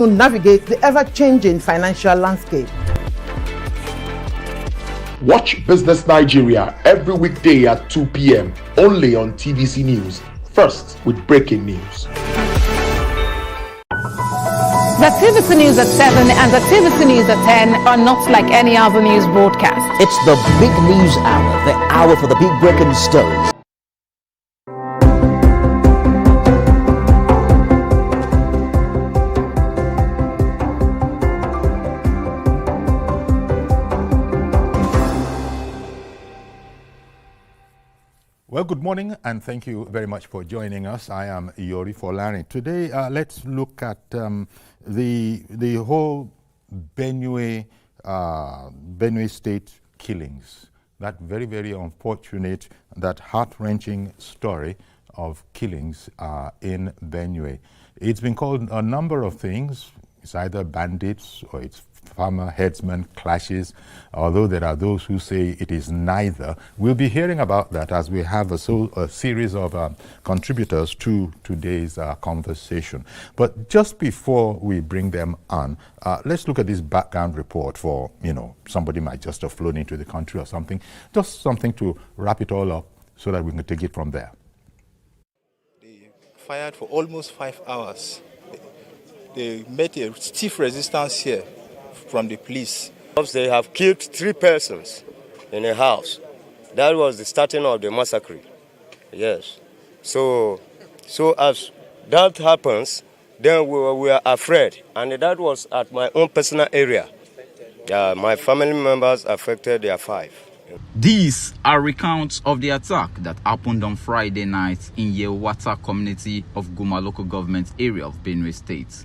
to navigate the ever-changing financial landscape. Watch Business Nigeria every weekday at 2 p.m. only on TVC News. First with breaking news. The TVC News at 7 and the TVC News at 10 are not like any other news broadcast. It's the big news hour, the hour for the big breaking stories. Well, good morning, and thank you very much for joining us. I am Yori Folani. Today, let's look at the whole Benue state killings. That very, very unfortunate, that heart-wrenching story of killings in Benue. It's been called a number of things. It's either bandits or it's farmer headsman clashes, although there are those who say it is neither. We'll be hearing about that as we have a series of contributors to today's conversation. But just before we bring them on, let's look at this background report for, somebody might just have flown into the country or something. Just something to wrap it all up so that we can take it from there. They fired for almost 5 hours. They met a stiff resistance here from the police. They have killed 3 persons in a house. That was the starting of the massacre. Yes. So as that happens, then we are afraid. And that was at my own personal area. My family members affected, there are 5. These are recounts of the attack that happened on Friday night in Yewata community of Guma local government area of Benue State.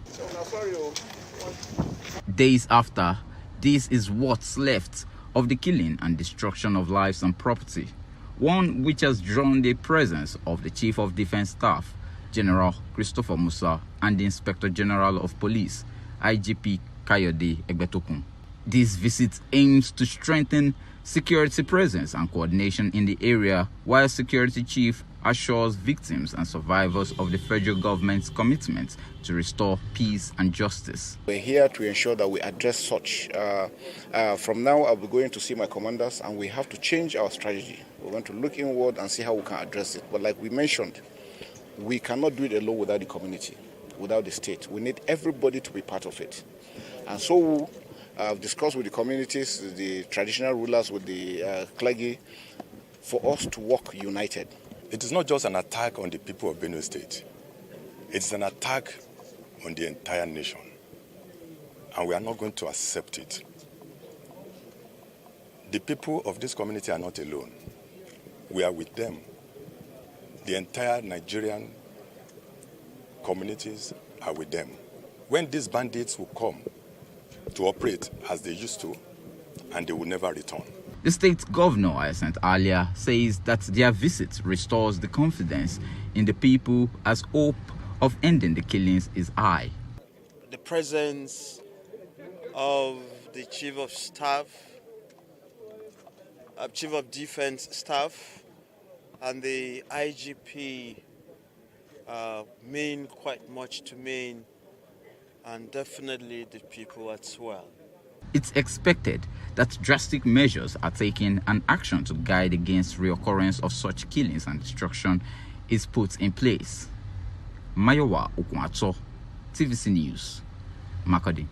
Days after, this is what's left of the killing and destruction of lives and property, one which has drawn the presence of the Chief of Defense Staff, General Christopher Musa, and the Inspector General of Police, IGP Kayode Egbetokun. This visit aims to strengthen security presence and coordination in the area, while Security Chief assures victims and survivors of the federal government's commitment to restore peace and justice. We're here to ensure that we address such. From now, I'll be going to see my commanders, and we have to change our strategy. We're going to look inward and see how we can address it. But like we mentioned, we cannot do it alone without the community, without the state. We need everybody to be part of it. And so I've discussed with the communities, the traditional rulers, with the clergy, for us to work united. It is not just an attack on the people of Benue State. It's an attack on the entire nation. And we are not going to accept it. The people of this community are not alone. We are with them. The entire Nigerian communities are with them. When these bandits will come to operate as they used to, and they will never return. The state governor I sent earlier says that their visit restores the confidence in the people as hope of ending the killings is high. The presence of the Chief of Staff, Chief of Defense Staff, and the IGP mean quite much to me, and definitely the people as well. It's expected that drastic measures are taken and action to guide against reoccurrence of such killings and destruction is put in place. Mayowa Okunwato, TVC News, Makodi.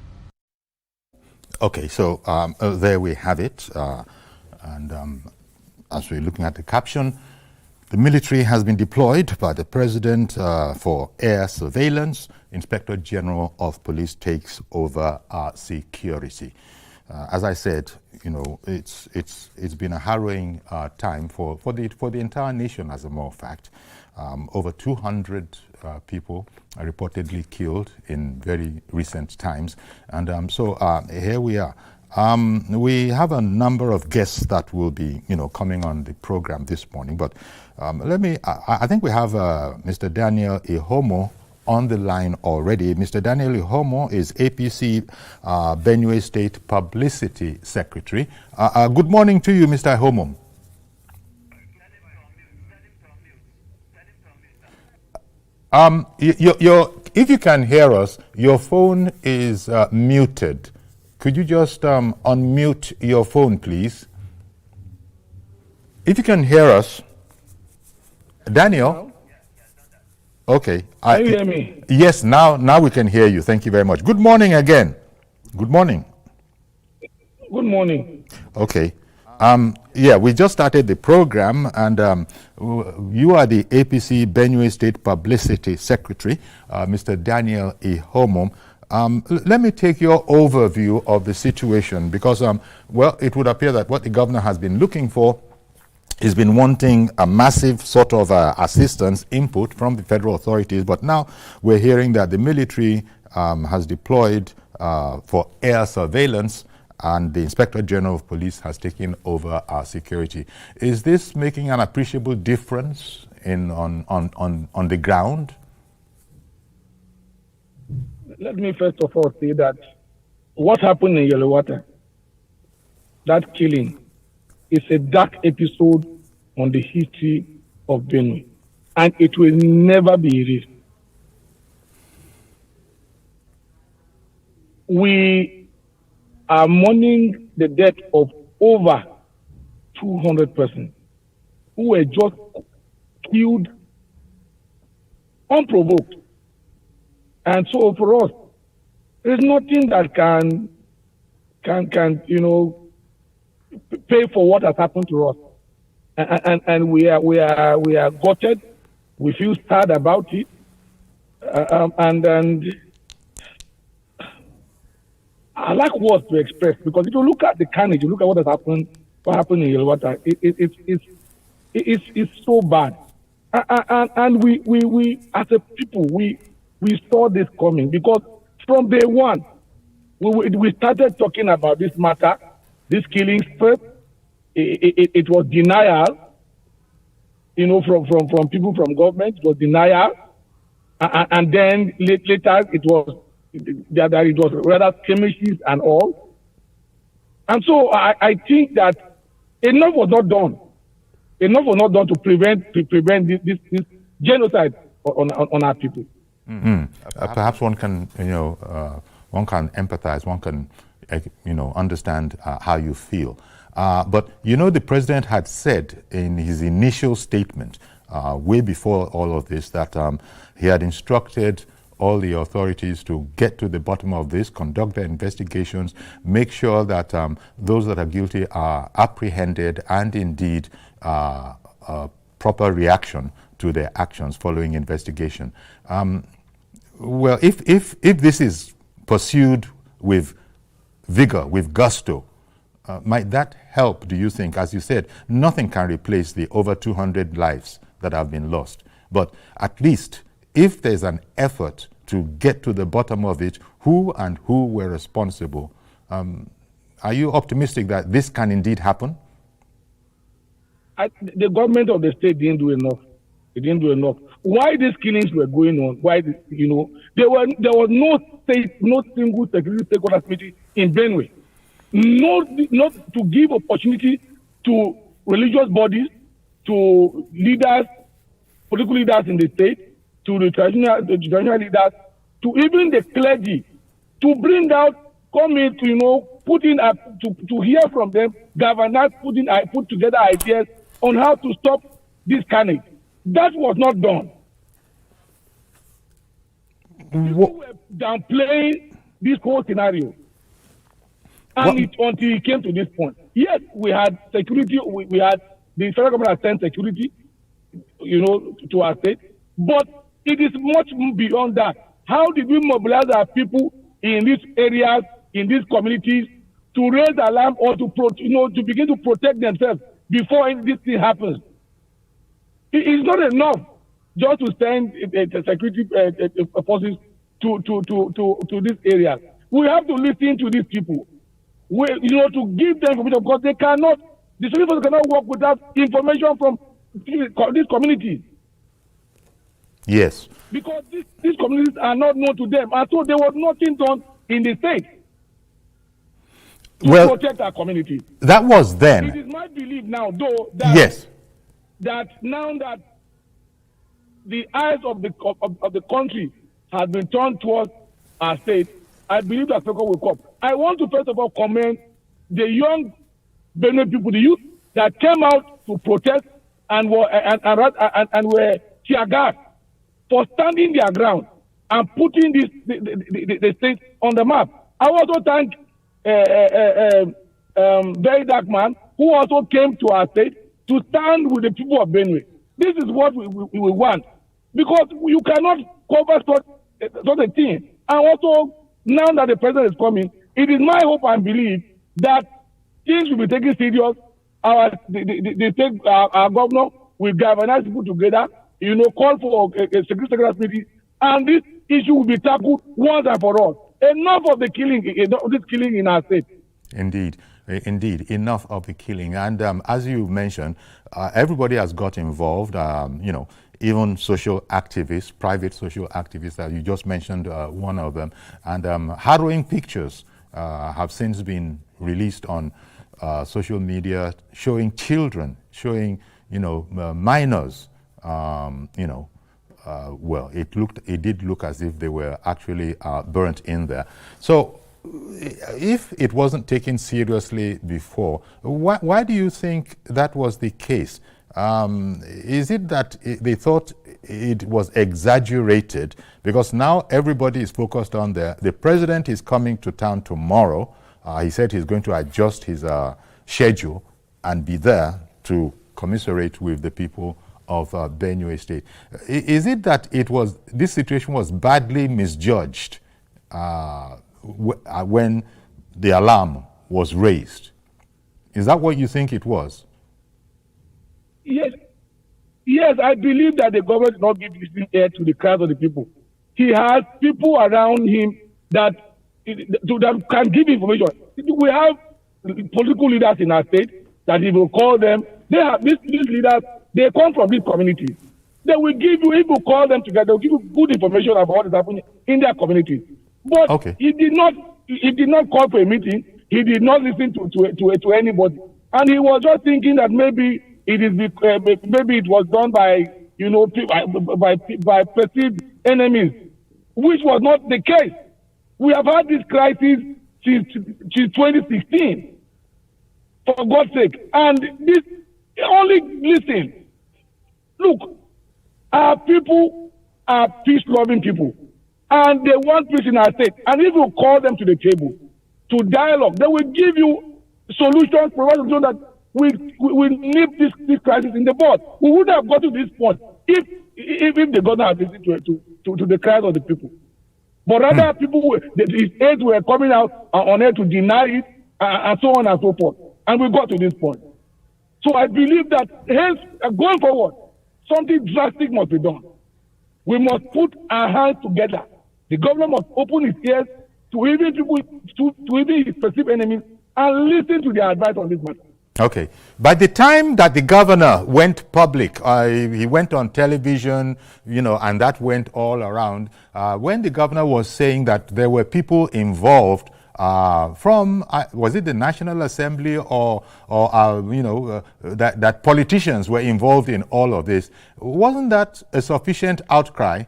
Okay, so there we have it. As we're looking at the caption, the military has been deployed by the president for air surveillance. Inspector General of Police takes over security. As I said, it's been a harrowing time for the entire nation. As a matter of fact, over 200 people are reportedly killed in very recent times, and so here we are. We have a number of guests that will be, coming on the program this morning. But I think we have Mr. Daniel Ihomun on the line already. Mr. Daniel Ihomun is APC Benue State Publicity Secretary. Good morning to you, Mr. Ihomun. if you can hear us, your phone is muted. Could you just unmute your phone, please? If you can hear us, Daniel. Okay. Can you hear me? Yes, now we can hear you. Thank you very much. Good morning again. Good morning. Good morning. Okay. Yeah, we just started the program, and you are the APC Benue State Publicity Secretary, Mr. Daniel Ihomun. Let me take your overview of the situation, because, well, it would appear that what the governor has been looking for has been wanting a massive sort of assistance, input from the federal authorities, but now we're hearing that the military has deployed for air surveillance, and the Inspector General of Police has taken over our security. Is this making an appreciable difference on the ground? Let me first of all say that what happened in Yellowwater, that killing, is a dark episode on the history of Benue, and it will never be erased. We are mourning the death of over 200 persons who were just killed unprovoked. And so for us, there's nothing that can pay for what has happened to us. And we are gutted. We feel sad about it. And I like words to express, because if you look at the carnage, you look at what happened in Yellowwater, it's so bad. And we as a people, we saw this coming, because from day one, we started talking about this matter, this killing first. It was denial, from people from government. It was denial, and then later it was that it was rather skirmishes and all. And so I think that enough was not done. Enough was not done to prevent this genocide on our people. Mm-hmm. Perhaps one can, one can empathize, one can, understand how you feel. But, the president had said in his initial statement, way before all of this, that he had instructed all the authorities to get to the bottom of this, conduct their investigations, make sure that those that are guilty are apprehended, and indeed proper reaction to their actions following investigation. Well, if this is pursued with vigor, with gusto, might that help, do you think? As you said, nothing can replace the over 200 lives that have been lost. But at least if there's an effort to get to the bottom of it, who were responsible, are you optimistic that this can indeed happen? The government of the state didn't do enough. They didn't do enough. Why these killings were going on? Why, there was no single security stakeholders meeting in Benue. Not to give opportunity to religious bodies, to leaders, political leaders in the state, to the traditional leaders, to even the clergy, to bring out, come in to put in to hear from them, governors put together ideas on how to stop this carnage. That was not done. People were downplaying this whole scenario. And until it came to this point. Yes, we had security, we had the federal government has sent security, to our state, but it is much beyond that. How did we mobilize our people in these areas, in these communities, to raise alarm or to begin to protect themselves before this thing happens? It is not enough just to send security forces to this area. We have to listen to these people. To give them information, because the security forces cannot work without information from these communities. Yes. Because these communities are not known to them, and so there was nothing done in the state to protect our communities. That was then. It is my belief now, though, that yes, that now that the eyes of the country has been turned towards our state, I believe that Feko will come. I want to first of all commend the young Benue people, the youth that came out to protest and were tear gas for standing their ground and putting the state on the map. I also thank Very Dark Man, who also came to our state to stand with the people of Benue. This is what we want, because you cannot cover such a thing. And also, now that the president is coming, it is my hope and belief that things will be taken serious. Our governor will galvanize people together, call for a security meeting, and this issue will be tackled once and for all. Enough of the killing, this killing in our state. Indeed, enough of the killing. And as you mentioned, everybody has got involved, even social activists, private social activists, that you just mentioned one of them. And harrowing pictures have since been released on social media showing children, showing, minors, well, it did look as if they were actually burnt in there. So if it wasn't taken seriously before, why do you think that was the case? Is it that they thought it was exaggerated? Because now everybody is focused on the president is coming to town tomorrow. He said he's going to adjust his schedule and be there to commiserate with the people of Benue State. Is it that this situation was badly misjudged when the alarm was raised? Is that what you think it was? Yes, I believe that the government did not give listening ear to the cries of the people. He has people around him that can give information. We have political leaders in our state that he will call them. They have these leaders. They come from these communities. They will give you, if you call them together, they will give you good information about what is happening in their communities. But he did not call for a meeting. He did not listen to anybody. And he was just thinking that maybe it was done by perceived enemies, which was not the case. We have had this crisis since 2016, for God's sake. And this, only listen. Look, our people are peace-loving people, and they want peace in our state. And if you call them to the table to dialogue, they will give you solutions, provide solutions that we nip this crisis in the bud. We would have got to this point if the government had listened to the cries of the people. But rather, his aides were coming out on air to deny it, and so on and so forth. And we got to this point. So I believe that, hence, going forward, something drastic must be done. We must put our hands together. The government must open its ears to even people, to even his perceived enemies, and listen to their advice on this matter. Okay. By the time that the governor went public, he went on television, and that went all around. When the governor was saying that there were people involved from, was it the National Assembly or that politicians were involved in all of this, wasn't that a sufficient outcry?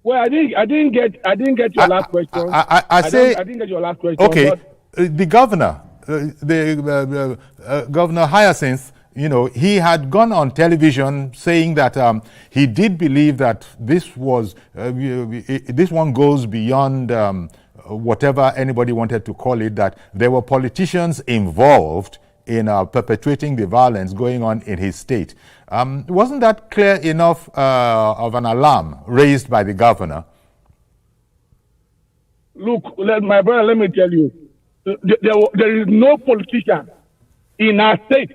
Well, I didn't get your last question. I didn't get your last question. Okay, the governor, Governor Hyacinth, he had gone on television saying that he did believe that this was this one goes beyond whatever anybody wanted to call it. That there were politicians involved in perpetuating the violence going on in his state. Wasn't that clear enough of an alarm raised by the governor? Look, my brother, let me tell you, there is no politician in our state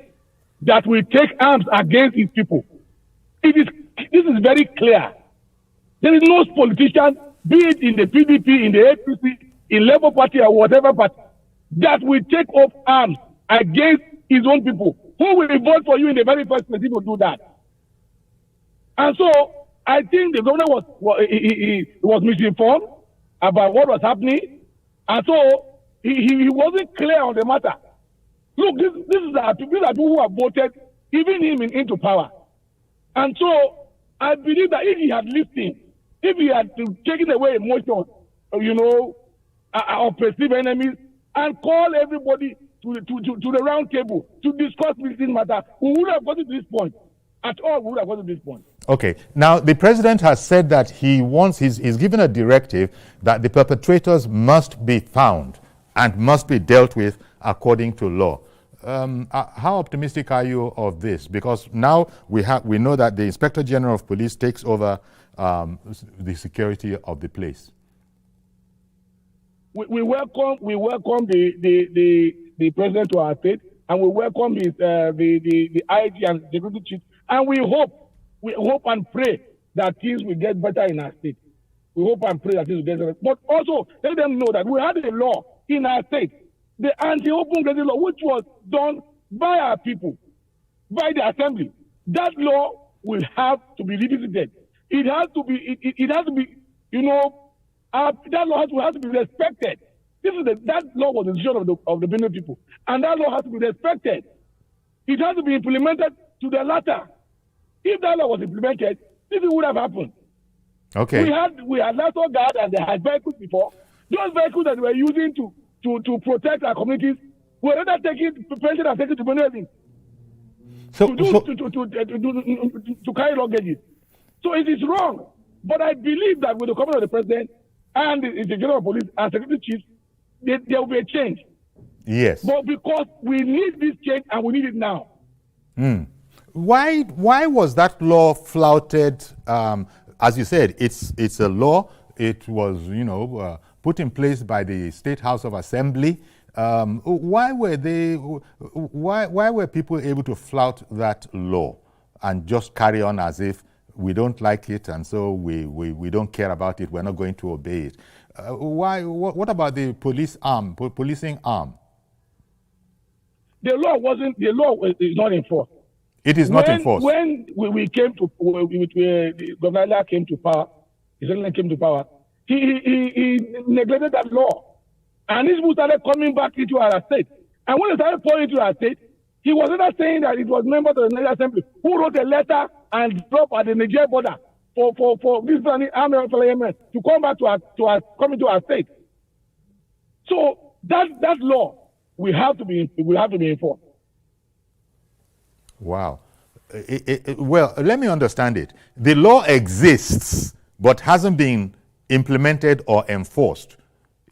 that will take arms against his people. This is very clear. There is no politician, be it in the PDP, in the APC, in Labour Party, or whatever party, that will take up arms against his own people. Who will vote for you in the very first place if you do that? And so I think the governor was misinformed about what was happening, and so he wasn't clear on the matter. Look, these are people who have voted, even him into power. And so I believe that if he had listened, if he had taken away emotions, of perceived enemies, and call everybody to the round table to discuss this matter, we would have got to this point. At all, we would have got to this point. Okay. Now, the president has said that he's given a directive that the perpetrators must be found and must be dealt with according to law. How optimistic are you of this? Because now we know that the Inspector General of Police takes over the security of the place. We welcome the president to our state, and we welcome the IG and security chief, and we hope and pray that things will get better in our state. We hope and pray that things will get better. But also let them know that we had a law in our state, the anti-open grazing law, which was done by our people, by the assembly. That law will have to be revisited. It has to be, that law has to be respected. That law was the decision of the Benue people, and that law has to be respected. It has to be implemented to the latter. If that law was implemented, this would have happened. Okay. We had lasso guard and they had vehicles before. Those vehicles that we were using to protect our communities were rather taking prevention and taking to Benue to carry luggages. So it is wrong. But I believe that with the coming of the president and the general police and security chiefs, there will be a change. Yes. But because we need this change and we need it now. Why was that law flouted? As you said, it's a law. It was, put in place by the State House of Assembly. Why were people able to flout that law and just carry on as if we don't like it and so we don't care about it, we're not going to obey it? What about the policing arm? The law is not enforced. It is not enforced. When we came to, Governor came to power, his Excellency came to power, he neglected that law. And these people started coming back into our state. And when they started pouring into our state, he was either saying that it was members of the Nigeria Assembly who wrote a letter and dropped at the Niger border for this army of parliament to come back come into our state. So that law will have to be enforced. Wow. Well, let me understand it. The law exists, but hasn't been implemented or enforced.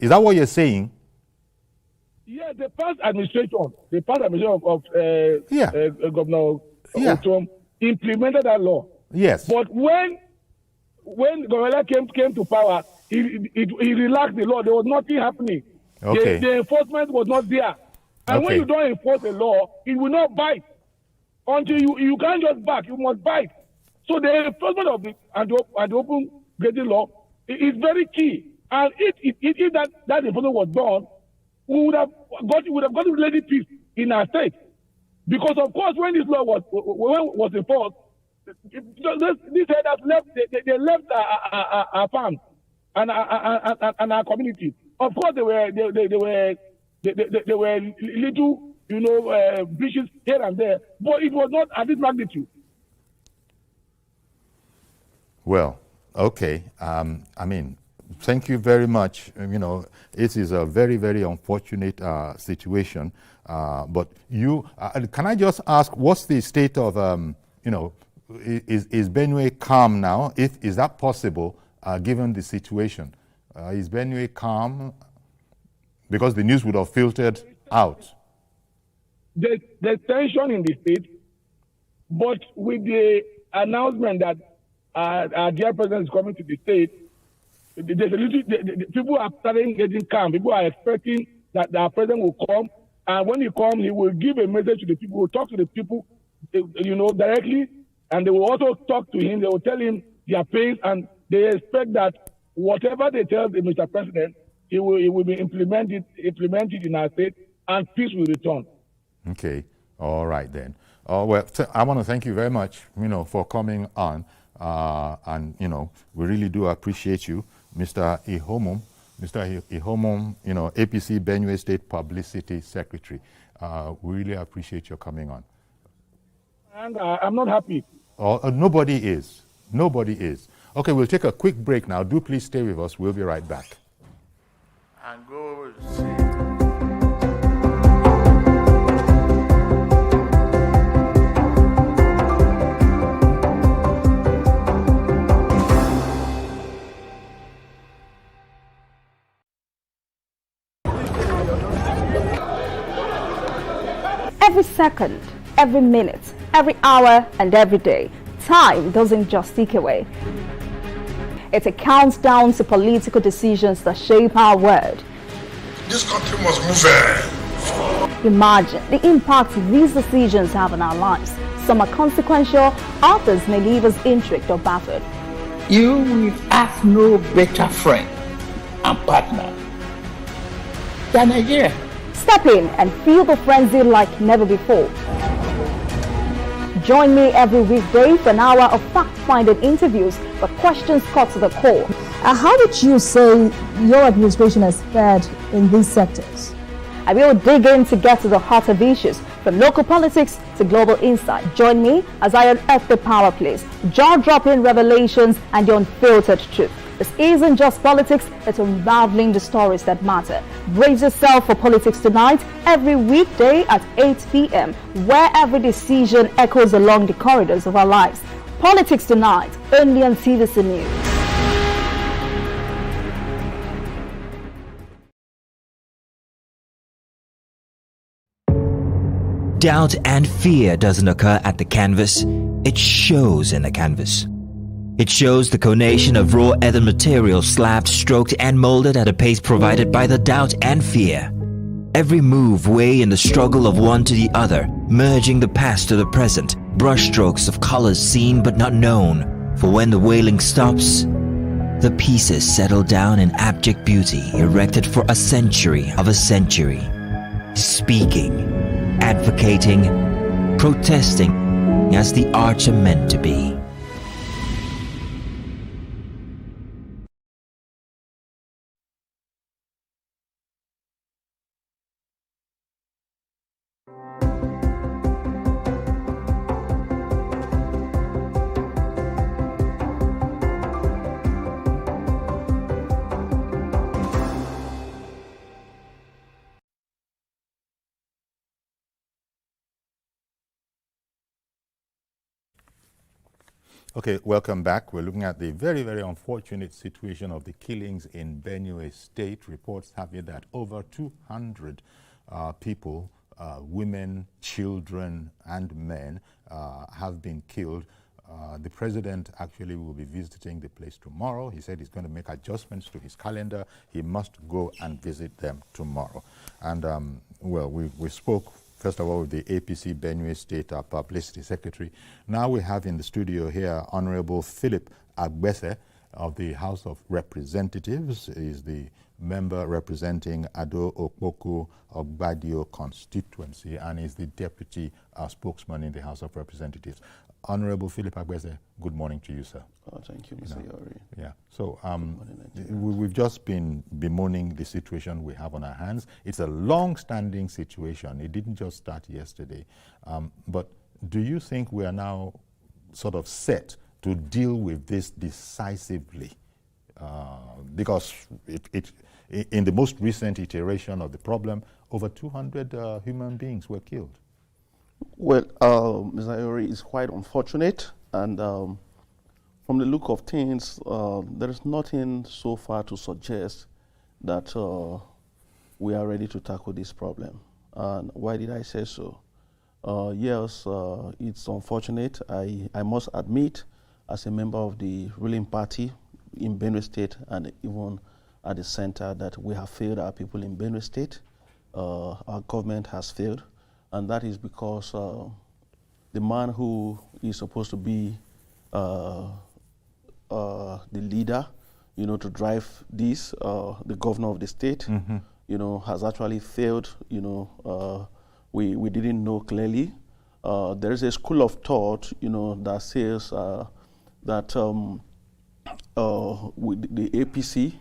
Is that what you're saying? Yeah, the past administration of Governor Otom implemented that law. Yes. But when Governor came to power, he relaxed the law. There was nothing happening. Okay. The enforcement was not there. And when you don't enforce the law, it will not bite. Until you can't just back, you must bite. So the enforcement of the open grazing law is very key. And if that enforcement was done, we would have got really peace in our state. Because of course, when this law was enforced, these headers left. They left our farms and our communities. Of course, they were little, breaches here and there, but it was not at this magnitude. Well, okay. Thank you very much. It is a very, very unfortunate situation. But can I just ask, what's the state of, is Benue calm now? Is that possible, given the situation? Is Benue calm? Because the news would have filtered out. There's tension in the state, but with the announcement that our dear president is coming to the state, people are starting getting calm. People are expecting that our president will come, and when he comes, he will give a message to the people, will talk to the people, directly, and they will also talk to him. They will tell him their pains, and they expect that whatever they tell the Mr. President, it will be implemented in our state, and peace will return. Okay. All right then. Well, I want to thank you very much, for coming on, and we really do appreciate you, Mr. Ihomun. Mr. Ihomun, APC Benue State Publicity Secretary. We really appreciate your coming on. And I'm not happy. Nobody is. Nobody is. Okay, we'll take a quick break now. Do please stay with us. We'll be right back. And go see. Every second, every minute, every hour, and every day, time doesn't just tick away. It counts down to political decisions that shape our world. This country must move. Imagine the impact these decisions have on our lives. Some are consequential, others may leave us intrigued or baffled. You will have no better friend and partner than Nigeria. Step in and feel the frenzy like never before. Join me every weekday for an hour of fact-finding interviews where questions cut to the core. How would you say your administration has fared in these sectors? I will dig in to get to the heart of issues, from local politics to global insight. Join me as I unearth the power plays, jaw-dropping revelations, and the unfiltered truth. This isn't just politics, it's unraveling the stories that matter. Brace yourself for Politics Tonight every weekday at 8 p.m., where every decision echoes along the corridors of our lives. Politics Tonight, only on TVC News. Doubt and fear doesn't occur at the canvas, it shows in the canvas. It shows the conation of raw earthen material slabbed, stroked and molded at a pace provided by the doubt and fear. Every move way in the struggle of one to the other, merging the past to the present, brushstrokes of colors seen but not known. For when the wailing stops, the pieces settle down in abject beauty, erected for a century of a century. Speaking, advocating, protesting as the arts are meant to be. Okay, welcome back. We're looking at the very, very unfortunate situation of the killings in Benue State. Reports have it that over 200 people, women, children, and men have been killed. The president actually will be visiting the place tomorrow. He said he's going to make adjustments to his calendar. He must go and visit them tomorrow. And, well, we spoke first of all, with the APC Benue State Publicity Secretary. Now we have in the studio here Honorable Philip Agbese of the House of Representatives. He is the member representing Ado Okpoko Ogbadio constituency and is the deputy spokesman in the House of Representatives. Honorable Philip Agbese, good morning to you, sir. Oh, thank you, Mr. Yori. Yeah. So we've just been bemoaning the situation we have on our hands. It's a long-standing situation. It didn't just start yesterday. But do you think we are now sort of set to deal with this decisively? Because in the most recent iteration of the problem, over 200 human beings were killed. Well, Mr. Yori, it's quite unfortunate, and from the look of things, there is nothing so far to suggest that we are ready to tackle this problem. And why did I say so? Yes, it's unfortunate. I must admit, as a member of the ruling party in Benue State and even at the center, that we have failed our people in Benue State. Our government has failed. And that is because the man who is supposed to be the leader, to drive this, the governor of the state, has actually failed. We didn't know clearly. There is a school of thought, that says that the APC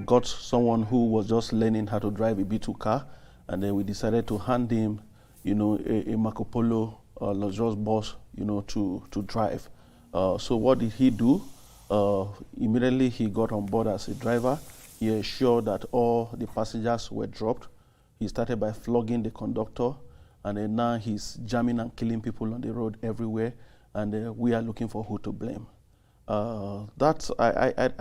got someone who was just learning how to drive a B2 car, and then we decided to hand him, a Marco Polo luxurious bus, to drive. So what did he do? Immediately he got on board as a driver. He ensured that all the passengers were dropped. He started by flogging the conductor, and then now he's jamming and killing people on the road everywhere, and we are looking for who to blame. I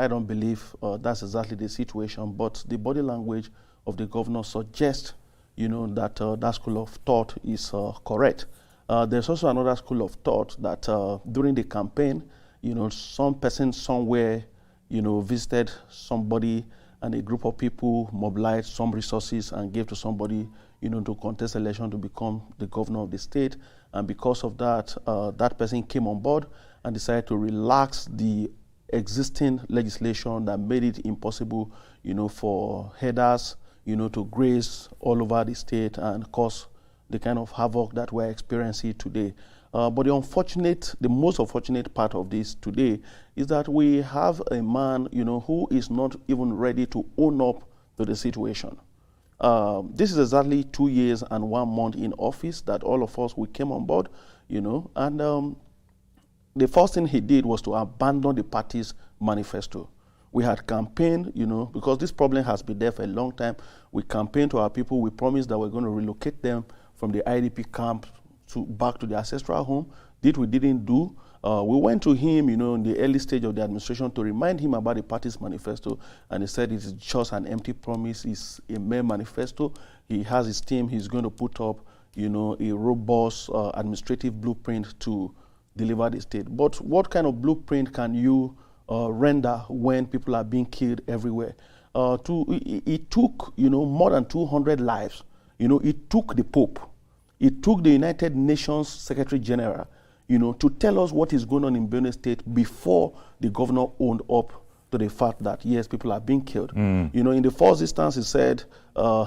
don't believe that's exactly the situation, but the body language of the governor suggests, that that school of thought is correct. There's also another school of thought that during the campaign, some person somewhere, visited somebody, and a group of people mobilized some resources and gave to somebody, to contest election to become the governor of the state. And because of that, that person came on board and decided to relax the existing legislation that made it impossible, for headers, to graze all over the state and cause the kind of havoc that we're experiencing today. But the most unfortunate part of this today is that we have a man, who is not even ready to own up to the situation. This is exactly 2 years and 1 month in office that all of us, we came on board, and the first thing he did was to abandon the party's manifesto. We had campaigned, because this problem has been there for a long time. We campaigned to our people. We promised that we're going to relocate them from the IDP camp back to the ancestral home. We didn't do. We went to him, in the early stage of the administration to remind him about the party's manifesto, and he said it's just an empty promise. It's a mere manifesto. He has his team. He's going to put up, a robust administrative blueprint to deliver the state. But what kind of blueprint can you render when people are being killed everywhere? It took, more than 200 lives. It took the Pope. It took the United Nations Secretary General, to tell us what is going on in Benue State before the governor owned up to the fact that, yes, people are being killed. In the first instance, he said,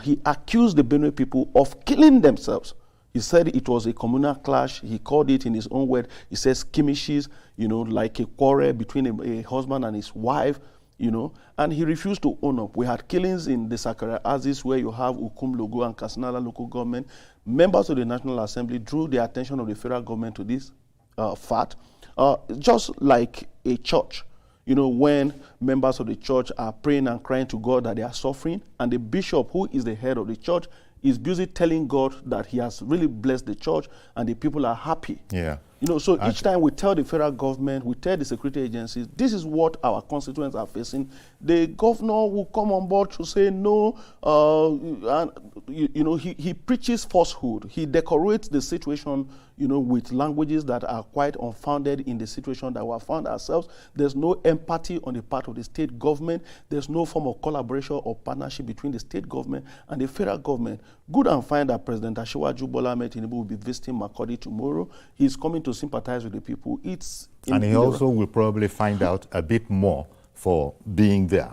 he accused the Benue people of killing themselves. He said it was a communal clash. He called it in his own word. He says skirmishes, like a quarrel between a husband and his wife, and he refused to own up. We had killings in the Sakara Aziz where you have Ukum Logo and Kasinala local government. Members of the National Assembly drew the attention of the federal government to this fact, just like a church. When members of the church are praying and crying to God that they are suffering, and the bishop, who is the head of the church, is busy telling God that he has really blessed the church and the people are happy. Yeah. So each time we tell the federal government, we tell the security agencies, this is what our constituents are facing. The governor will come on board to say no, and he preaches falsehood. He decorates the situation, with languages that are quite unfounded in the situation that we have found ourselves. There's no empathy on the part of the state government. There's no form of collaboration or partnership between the state government and the federal government. Good and fine that President Asiwaju Bola Ahmed Tinubu will be visiting Makurdi tomorrow. He's coming to sympathize with the people. And he also will probably find out a bit more for being there.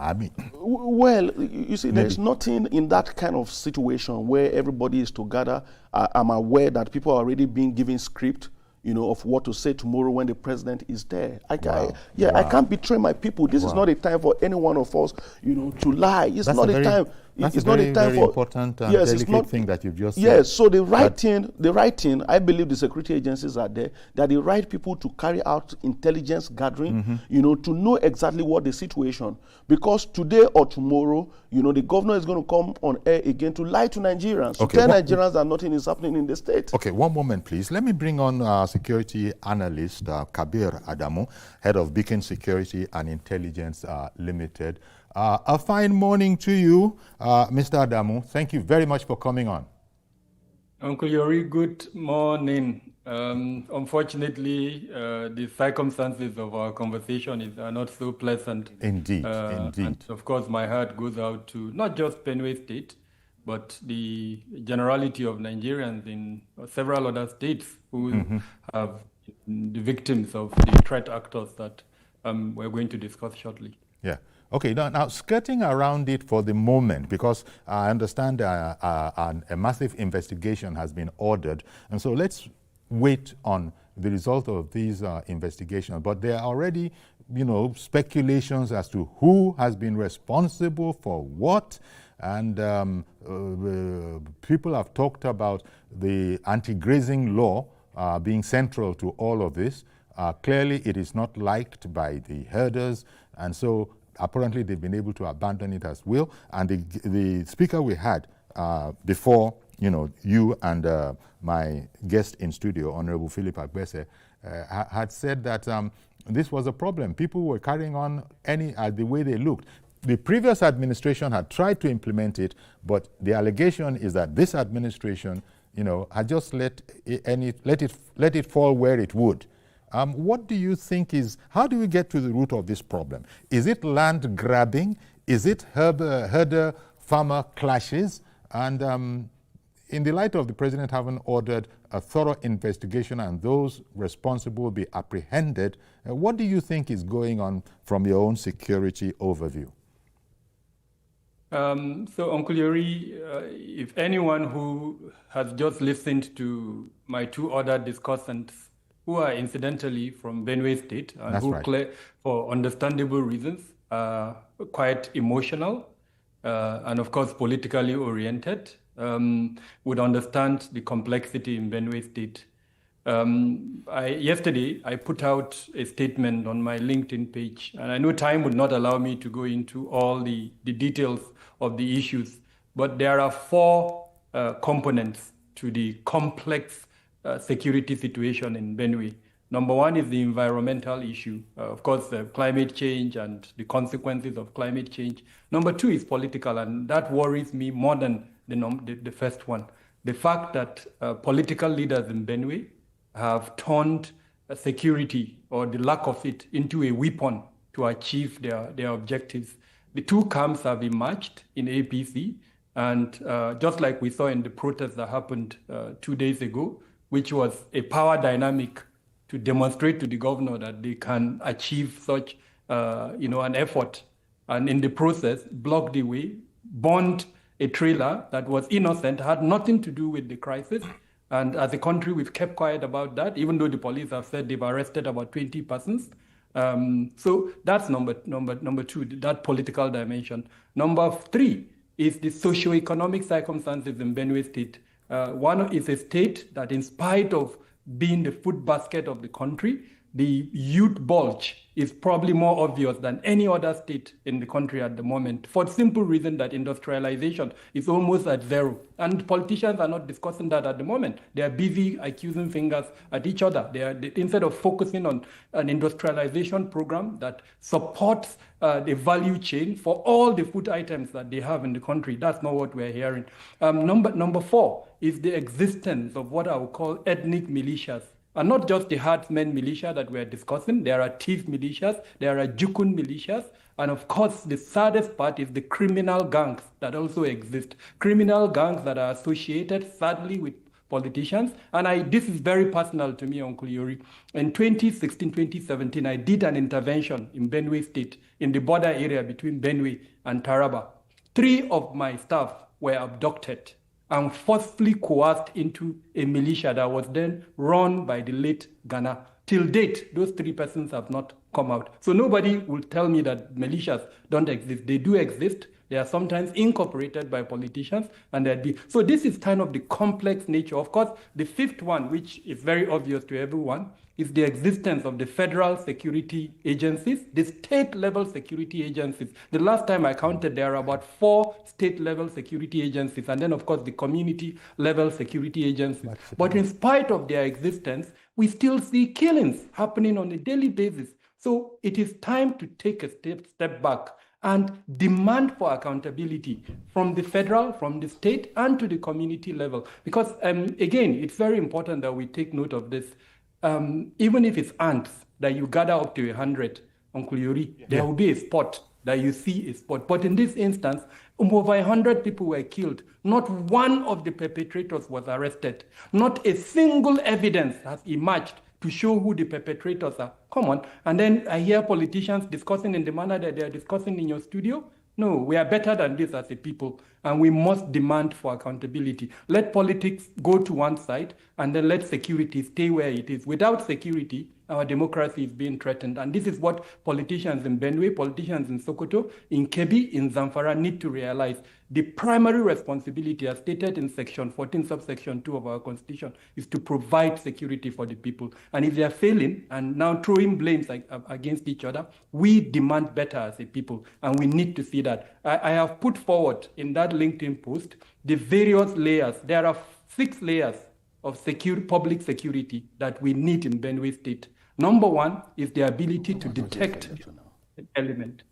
Well, you see, there's nothing in that kind of situation where everybody is together. I'm aware that people are already being given script, of what to say tomorrow when the president is there. I can't betray my people. This is not a time for any one of us, to lie. It's not a time. That's a very important and delicate thing that you've just said. Yes, so the right thing, I believe the security agencies are there. They're the right people to carry out intelligence gathering, to know exactly what the situation. Because today or tomorrow, the governor is going to come on air again to lie to Nigerians, to tell Nigerians that nothing is happening in the state. Okay, one moment, please. Let me bring on our security analyst, Kabir Adamu, head of Beacon Security and Intelligence Limited. A fine morning to you, Mr. Adamu. Thank you very much for coming on. Uncle Yori, good morning. Unfortunately, the circumstances of our conversation are not so pleasant. Indeed, indeed. And of course, my heart goes out to not just Benue State, but the generality of Nigerians in several other states who have the victims of the threat actors that we're going to discuss shortly. Yeah. Okay, now skirting around it for the moment, because I understand a massive investigation has been ordered, and so let's wait on the result of these investigations. But there are already, speculations as to who has been responsible for what, and people have talked about the anti-grazing law being central to all of this. Clearly, it is not liked by the herders, and so apparently they've been able to abandon it as well. And the speaker we had before, you and my guest in studio, Honorable Philip Agbese, had said that this was a problem. People were carrying on the way they looked. The previous administration had tried to implement it, but the allegation is that this administration, had just let it fall where it would. What do you think how do we get to the root of this problem? Is it land grabbing? Is it herder-farmer clashes? And in the light of the president having ordered a thorough investigation and those responsible be apprehended, what do you think is going on from your own security overview? So, Uncle Yuri, if anyone who has just listened to my two other discussants, who are incidentally from Benue State, and That's who, right. for understandable reasons, are quite emotional and, of course, politically oriented, would understand the complexity in Benue State. Yesterday, I put out a statement on my LinkedIn page, and I know time would not allow me to go into all the details of the issues, but there are four components to the complex security situation in Benue. Number one is the environmental issue, of course, climate change and the consequences of climate change. Number two is political, and that worries me more than the first one. The fact that political leaders in Benue have turned security, or the lack of it, into a weapon to achieve their objectives. The two camps have emerged in APC, and just like we saw in the protest that happened 2 days ago, which was a power dynamic to demonstrate to the governor that they can achieve such an effort, and in the process block the way, burned a trailer that was innocent, had nothing to do with the crisis. And as a country, we've kept quiet about that, even though the police have said they've arrested about 20 persons. So that's number two, that political dimension. Number three is the socio-economic circumstances in Benue State. One is a state that, in spite of being the food basket of the country, the youth bulge is probably more obvious than any other state in the country at the moment, for the simple reason that industrialization is almost at zero. And politicians are not discussing that at the moment. They are busy accusing fingers at each other. Instead of focusing on an industrialization program that supports the value chain for all the food items that they have in the country. That's not what we're hearing. Number four is the existence of what I would call ethnic militias. And not just the herdsmen militia that we're discussing. There are thief militias, there are jukun militias, and of course the saddest part is the criminal gangs that also exist. Criminal gangs that are associated, sadly, with politicians. And this is very personal to me, Uncle Yuri. In 2016, 2017, I did an intervention in Benue State, in the border area between Benue and Taraba. 3 of my staff were abducted and forcefully coerced into a militia that was then run by the late Ghana. Till date, those 3 persons have not come out. So nobody will tell me that militias don't exist. They do exist. They are sometimes incorporated by politicians, and so this is kind of the complex nature. Of course, the fifth one, which is very obvious to everyone, is the existence of the federal security agencies, the state-level security agencies. The last time I counted, there are about 4 state-level security agencies, and then, of course, the community-level security agencies. But in spite of their existence, we still see killings happening on a daily basis. So it is time to take a step back and demand for accountability from the federal, from the state, and to the community level. Because, again, it's very important that we take note of this. Even if it's ants that you gather up to 100, Uncle Yuri, there will be a spot that you see a spot. But in this instance, over 100 people were killed. Not one of the perpetrators was arrested. Not a single evidence has emerged to show who the perpetrators are. Come on. And then I hear politicians discussing in the manner that they are discussing in your studio. No, we are better than this as a people, and we must demand for accountability. Let politics go to one side, and then let security stay where it is. Without security, our democracy is being threatened. And this is what politicians in Benue, politicians in Sokoto, in Kebbi, in Zamfara need to realize. The primary responsibility, as stated in Section 14, subsection 2 of our Constitution, is to provide security for the people. And if they are failing and now throwing blames against each other, we demand better as a people, and we need to see that. I have put forward in that LinkedIn post the various layers. There are 6 layers of public security that we need in Benue State. Number 1 is the ability to detect an element.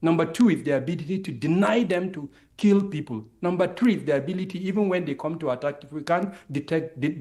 Number 2 is the ability to deny them to kill people. Number 3 is the ability, even when they come to attack, if we can't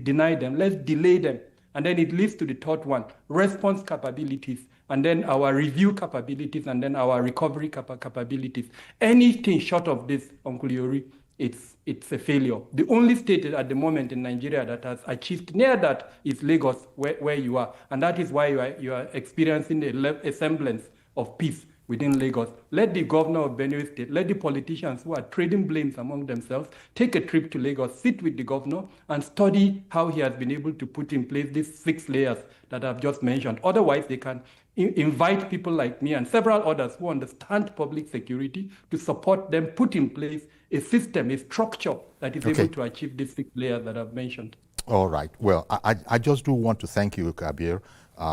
deny them, let's delay them. And then it leads to the third one, response capabilities, and then our review capabilities, and then our recovery capabilities. Anything short of this, Uncle Yori, it's a failure. The only state at the moment in Nigeria that has achieved near that is Lagos, where you are. And that is why you are experiencing a semblance of peace within Lagos. Let the governor of Benue State, let the politicians who are trading blames among themselves take a trip to Lagos, sit with the governor, and study how he has been able to put in place these 6 layers that I've just mentioned. Otherwise, they can invite people like me and several others who understand public security to support them, put in place a system, a structure that is able to achieve these 6 layers that I've mentioned. All right. Well, I just do want to thank you, Kabir.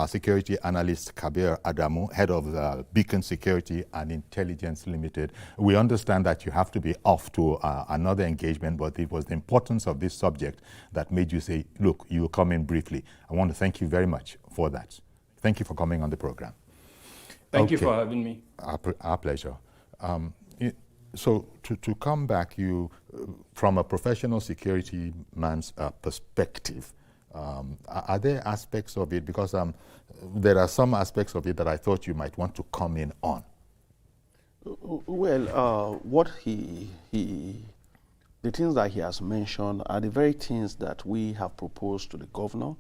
Security analyst Kabir Adamu, head of Beacon Security and Intelligence Limited. We understand that you have to be off to another engagement, but it was the importance of this subject that made you say, look, you will come in briefly. I want to thank you very much for that. Thank you for coming on the program. Thank you for having me. Our pleasure. So to come back, you, from a professional security man's perspective, are there aspects of it, because there are some aspects of it that I thought you might want to come in on? Well, what the things that he has mentioned are the very things that we have proposed to the governor,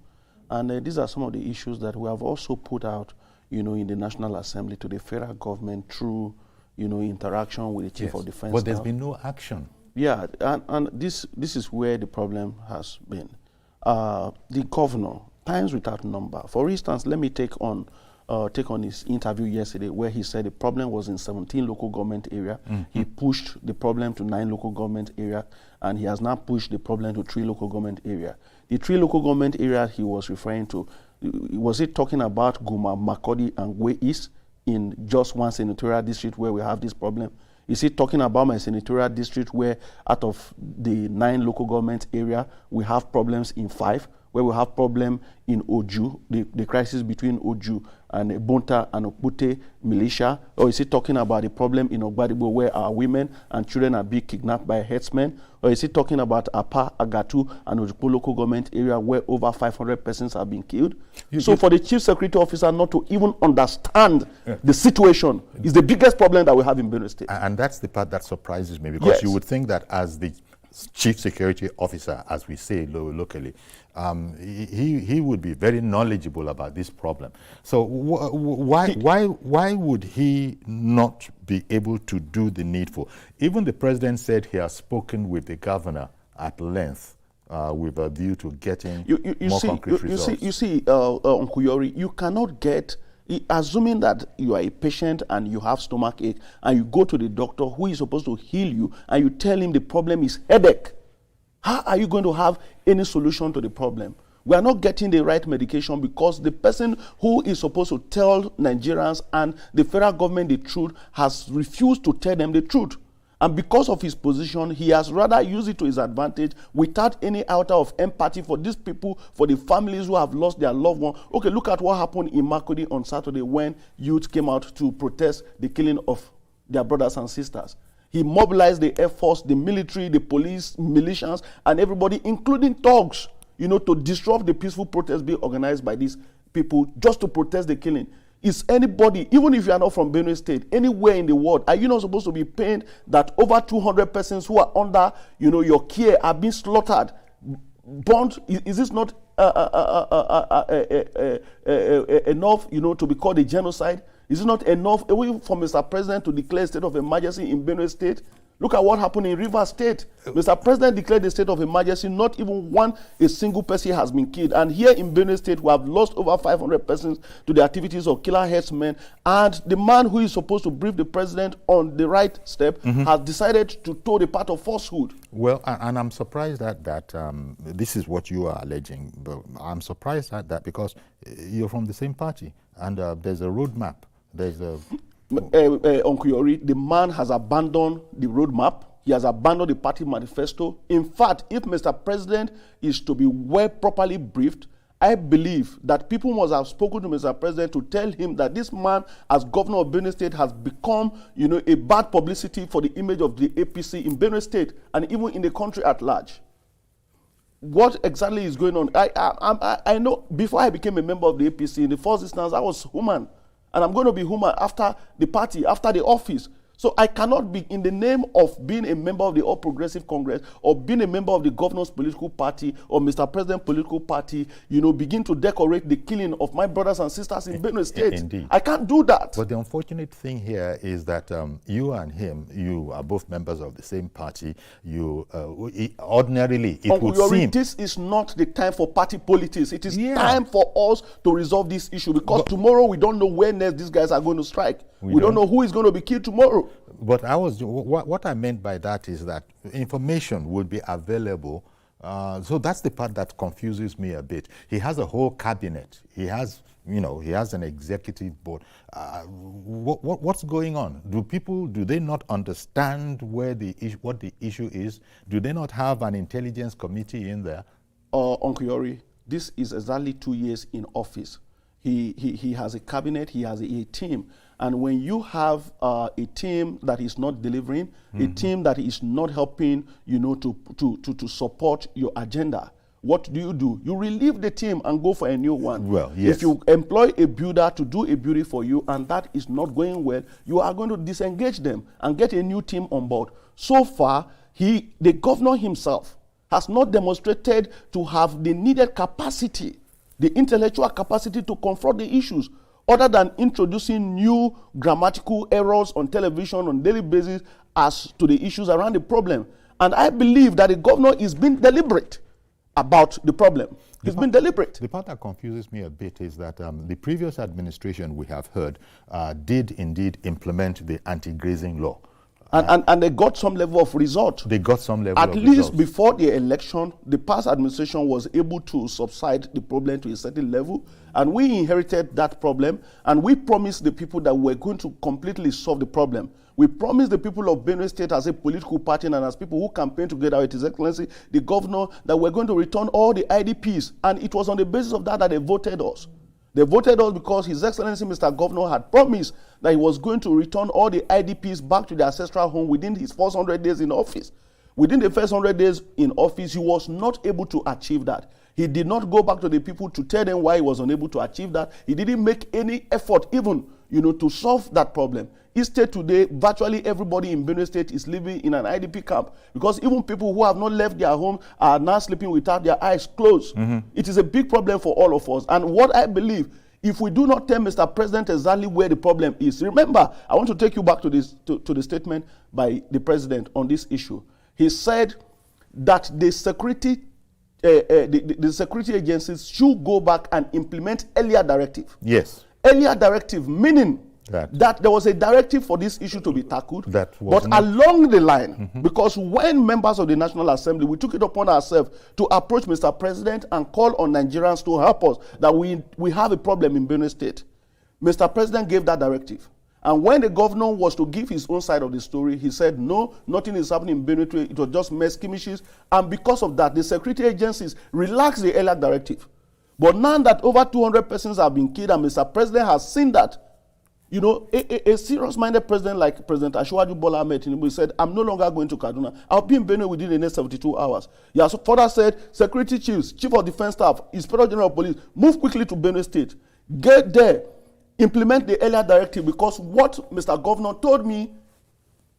and these are some of the issues that we have also put out, in the National Assembly to the federal government through, interaction with the Chief of Defense. But there's been no action. Yeah, and this is where the problem has been. The governor, times without number. For instance, let me take on his interview yesterday, where he said the problem was in 17 local government areas. Mm-hmm. He pushed the problem to 9 local government areas, and he has now pushed the problem to 3 local government areas. The 3 local government areas he was referring to, was it talking about Guma, Makurdi, and Gwe East in just one senatorial district where we have this problem? Is he talking about my senatorial district where out of the 9 local government area, we have problems in 5, where we have problem in Oju, the crisis between Oju and Bonta and Okpute militia? Or is he talking about the problem in Ogbadibo where our women and children are being kidnapped by herdsmen? Or is he talking about Apa, Agatu, and Ojupo local government area where over 500 persons have been killed? So for the chief security officer not to even understand the situation is the biggest problem that we have in Benue State. And that's the part that surprises me, because you would think that as the chief security officer, as we say locally, he would be very knowledgeable about this problem. So why would he not be able to do the needful? Even the president said he has spoken with the governor at length with a view to getting more concrete results. You see, Uncle Yori, you cannot get, assuming that you are a patient and you have stomach ache and you go to the doctor who is supposed to heal you and you tell him the problem is headache, how are you going to have any solution to the problem? We are not getting the right medication because the person who is supposed to tell Nigerians and the federal government the truth has refused to tell them the truth. And because of his position, he has rather used it to his advantage without any iota of empathy for these people, for the families who have lost their loved one. Okay, look at what happened in Makurdi on Saturday when youth came out to protest the killing of their brothers and sisters. He mobilized the Air Force, the military, the police, militias, and everybody, including thugs, to disrupt the peaceful protest being organized by these people just to protest the killing. Is anybody, even if you are not from Benue State, anywhere in the world, are you not supposed to be pained that over 200 persons who are under, your care are being slaughtered, burnt? Is this not enough, to be called a genocide? Is it not enough, even for Mr. President to declare a state of emergency in Benue State? Look at what happened in Rivers State. Mr. President declared a state of emergency. Not even a single person has been killed. And here in Benue State, we have lost over 500 persons to the activities of killer herdsmen. And the man who is supposed to brief the president on the right step has decided to toe the path of falsehood. Well, and I'm surprised at that. This is what you are alleging. But I'm surprised at that because you're from the same party. And there's a roadmap. There's a... Uncle Yori, the man has abandoned the roadmap. He has abandoned the party manifesto. In fact, if Mr. President is to be well properly briefed, I believe that people must have spoken to Mr. President to tell him that this man, as governor of Benue State, has become, a bad publicity for the image of the APC in Benue State and even in the country at large. What exactly is going on? I know before I became a member of the APC, in the first instance, I was human. And I'm going to be human after the party, after the office. So I cannot be, in the name of being a member of the All Progressive Congress or being a member of the governor's political party or Mr. President's political party, begin to decorate the killing of my brothers and sisters in Benue State. Indeed. I can't do that. But the unfortunate thing here is that you and him, you are both members of the same party. Ordinarily, it would seem... This is not the time for party politics. It is time for us to resolve this issue because tomorrow we don't know where next these guys are going to strike. We don't know who is going to be killed tomorrow. But what I meant by that is that information will be available. So that's the part that confuses me a bit. He has a whole cabinet. He has, he has an executive board. What's going on? Do they not understand what the issue is? Do they not have an intelligence committee in there? Uncle Yori, this is exactly 2 years in office. He has a cabinet, he has a team. And when you have a team that is not delivering, a team that is not helping, to support your agenda, what do? You relieve the team and go for a new one. Well, yes. If you employ a builder to do a building for you and that is not going well, you are going to disengage them and get a new team on board. So far, the governor himself has not demonstrated to have the needed capacity, the intellectual capacity to confront the issues, other than introducing new grammatical errors on television on a daily basis as to the issues around the problem. And I believe that the governor is being deliberate about the problem. He's been deliberate. The part that confuses me a bit is that the previous administration, we have heard, did indeed implement the anti-grazing law. And they got some level of result. They got some level of result. At least results. Before the election, the past administration was able to subside the problem to a certain level. And we inherited that problem. And we promised the people that we're going to completely solve the problem. We promised the people of Benue State as a political party and as people who campaign together with His Excellency, the governor, that we're going to return all the IDPs. And it was on the basis of that they voted us. They voted us because His Excellency, Mr. Governor, had promised that he was going to return all the IDPs back to their ancestral home within his first 100 days in office. Within the first 100 days in office, he was not able to achieve that. He did not go back to the people to tell them why he was unable to achieve that. He didn't make any effort even, to solve that problem. Instead today, virtually everybody in Benue State is living in an IDP camp because even people who have not left their home are now sleeping without their eyes closed. It is a big problem for all of us. And what I believe, if we do not tell Mr. President exactly where the problem is, remember, I want to take you back to the statement by the President on this issue. He said that the security agencies should go back and implement earlier directive. Yes. Earlier directive, meaning that there was a directive for this issue to be tackled, but along the line, because when members of the National Assembly, we took it upon ourselves to approach Mr. President and call on Nigerians to help us, that we have a problem in Benue State. Mr. President gave that directive. And when the governor was to give his own side of the story, he said, no, nothing is happening in Benue State. It was just mere skirmishes. And because of that, the security agencies relaxed the earlier directive. But now that over 200 persons have been killed and Mr. President has seen that, a serious-minded president like President Asiwaju Bola Ahmed Tinubu said, I'm no longer going to Kaduna. I'll be in Benue within the next 72 hours. He has further said, security chiefs, chief of defense staff, inspector general of police, move quickly to Benue State. Get there. Implement the earlier directive, because what Mr. Governor told me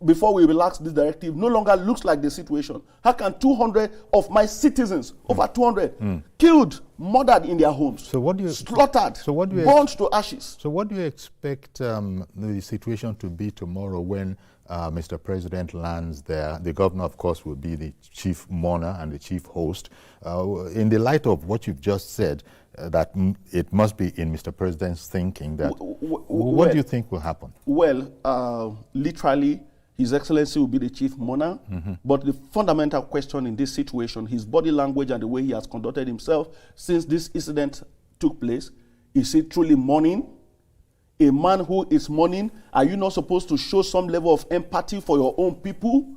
before we relax this directive no longer looks like the situation. How can 200 of my citizens, over 200, killed, murdered in their homes, slaughtered, burned to ashes? So what do you expect the situation to be tomorrow when Mr. President lands there? The governor, of course, will be the chief mourner and the chief host. In the light of what you've just said, that it must be in Mr. President's thinking that, what do you think will happen? Well, literally, His Excellency will be the chief mourner, but the fundamental question in this situation, his body language and the way he has conducted himself since this incident took place, is he truly mourning? A man who is mourning, are you not supposed to show some level of empathy for your own people?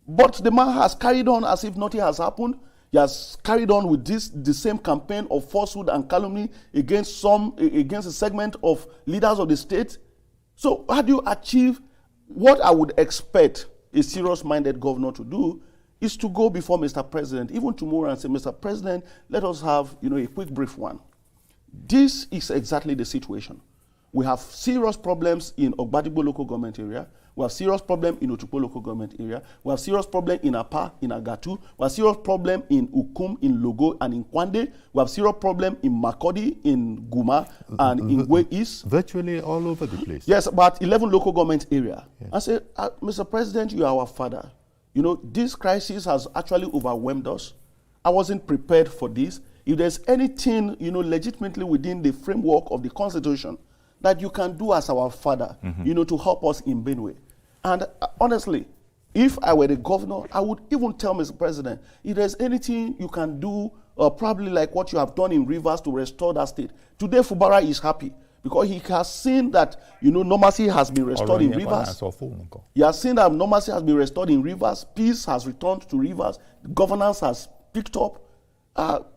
But the man has carried on as if nothing has happened. He has carried on with the same campaign of falsehood and calumny against a segment of leaders of the state. So how do you achieve what I would expect a serious-minded governor to do is to go before Mr. President, even tomorrow, and say, Mr. President, let us have a quick brief one. This is exactly the situation. We have serious problems in Ogbadigbo local government area. We have serious problem in Otukpo local government area. We have serious problem in Apa, in Agatu. We have serious problem in Ukum, in Logo, and in Kwande. We have serious problem in Makodi, in Guma, and in Gwe East. Virtually all over the place. Yes, about 11 local government area. Yes. I say, Mr. President, you are our father. This crisis has actually overwhelmed us. I wasn't prepared for this. If there's anything, legitimately within the framework of the Constitution that you can do as our father, to help us in Benue. And honestly, if I were the governor, I would even tell Mr. President, if there's anything you can do, probably like what you have done in Rivers to restore that state. Today, Fubara is happy because he has seen that, normalcy has been restored in Rivers. He has seen that normalcy has been restored in Rivers. Peace has returned to Rivers. Governance has picked up.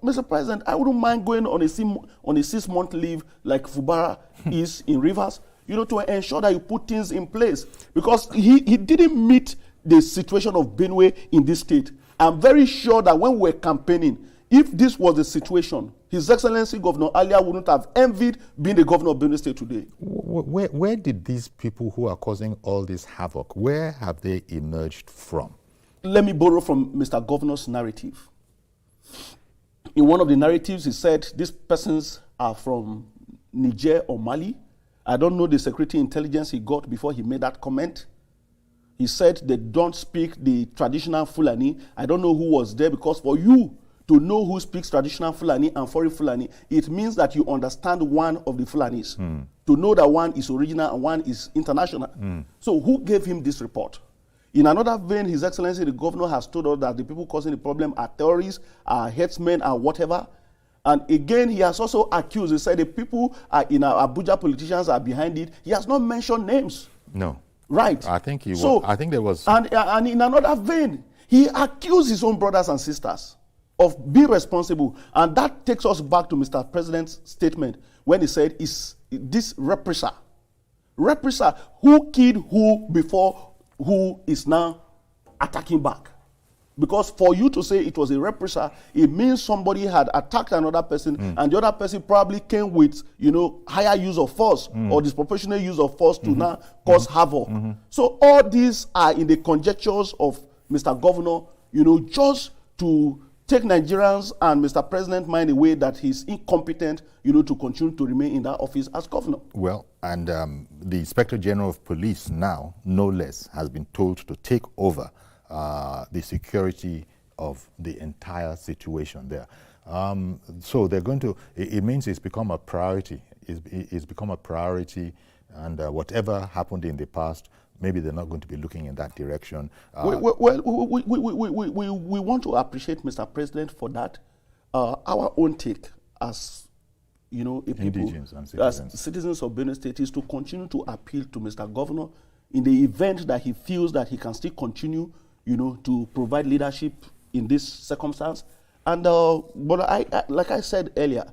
Mr. President, I wouldn't mind going on a 6-month leave like Fubara is in Rivers, to ensure that you put things in place. Because he didn't meet the situation of Benue in this state. I'm very sure that when we were campaigning, if this was the situation, His Excellency Governor Alia wouldn't have envied being the governor of Benue State today. Where did these people who are causing all this havoc, where have they emerged from? Let me borrow from Mr. Governor's narrative. In one of the narratives, he said these persons are from Niger or Mali. I don't know the security intelligence he got before he made that comment. He said they don't speak the traditional Fulani. I don't know who was there, because for you to know who speaks traditional Fulani and foreign Fulani, it means that you understand one of the Fulanis. To know that one is original and one is international. So who gave him this report? In another vein, His Excellency the Governor has told us that the people causing the problem are terrorists, are headsmen, are whatever. And again, he has also accused, he said the people in Abuja, politicians are behind it. He has not mentioned names. No. Right. I think he was. I think there was. And in another vein, he accused his own brothers and sisters of being responsible. And that takes us back to Mr. President's statement when he said, is this reprisal? Reprisal, who killed who before who is now attacking back? Because for you to say it was a reprisal, it means somebody had attacked another person, and the other person probably came with, higher use of force or disproportionate use of force to now cause havoc. So all these are in the conjectures of Mr. Governor, just to take Nigerians and Mr. President mind away that he's incompetent, to continue to remain in that office as governor. Well, and the Inspector General of Police now, no less, has been told to take over the security of the entire situation there. So they're going to, it means it's become a priority. It's become a priority, and whatever happened in the past, maybe they're not going to be looking in that direction. We want to appreciate Mr. President for that. Our own take as, a people, as citizens of Benue State, is to continue to appeal to Mr. Governor in the event that he feels that he can still continue to provide leadership in this circumstance. And but I like I said earlier,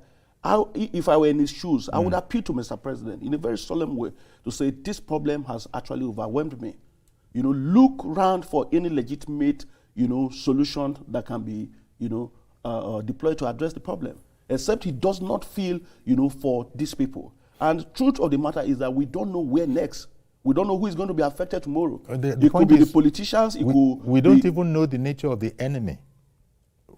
if I were in his shoes, I would appeal to Mr. President in a very solemn way to say this problem has actually overwhelmed me. Look around for any legitimate, solution that can be, deployed to address the problem. Except he does not feel, for these people. And the truth of the matter is that we don't know where next. We don't know who is going to be affected tomorrow. The it point could be is, the politicians. We don't even know the nature of the enemy,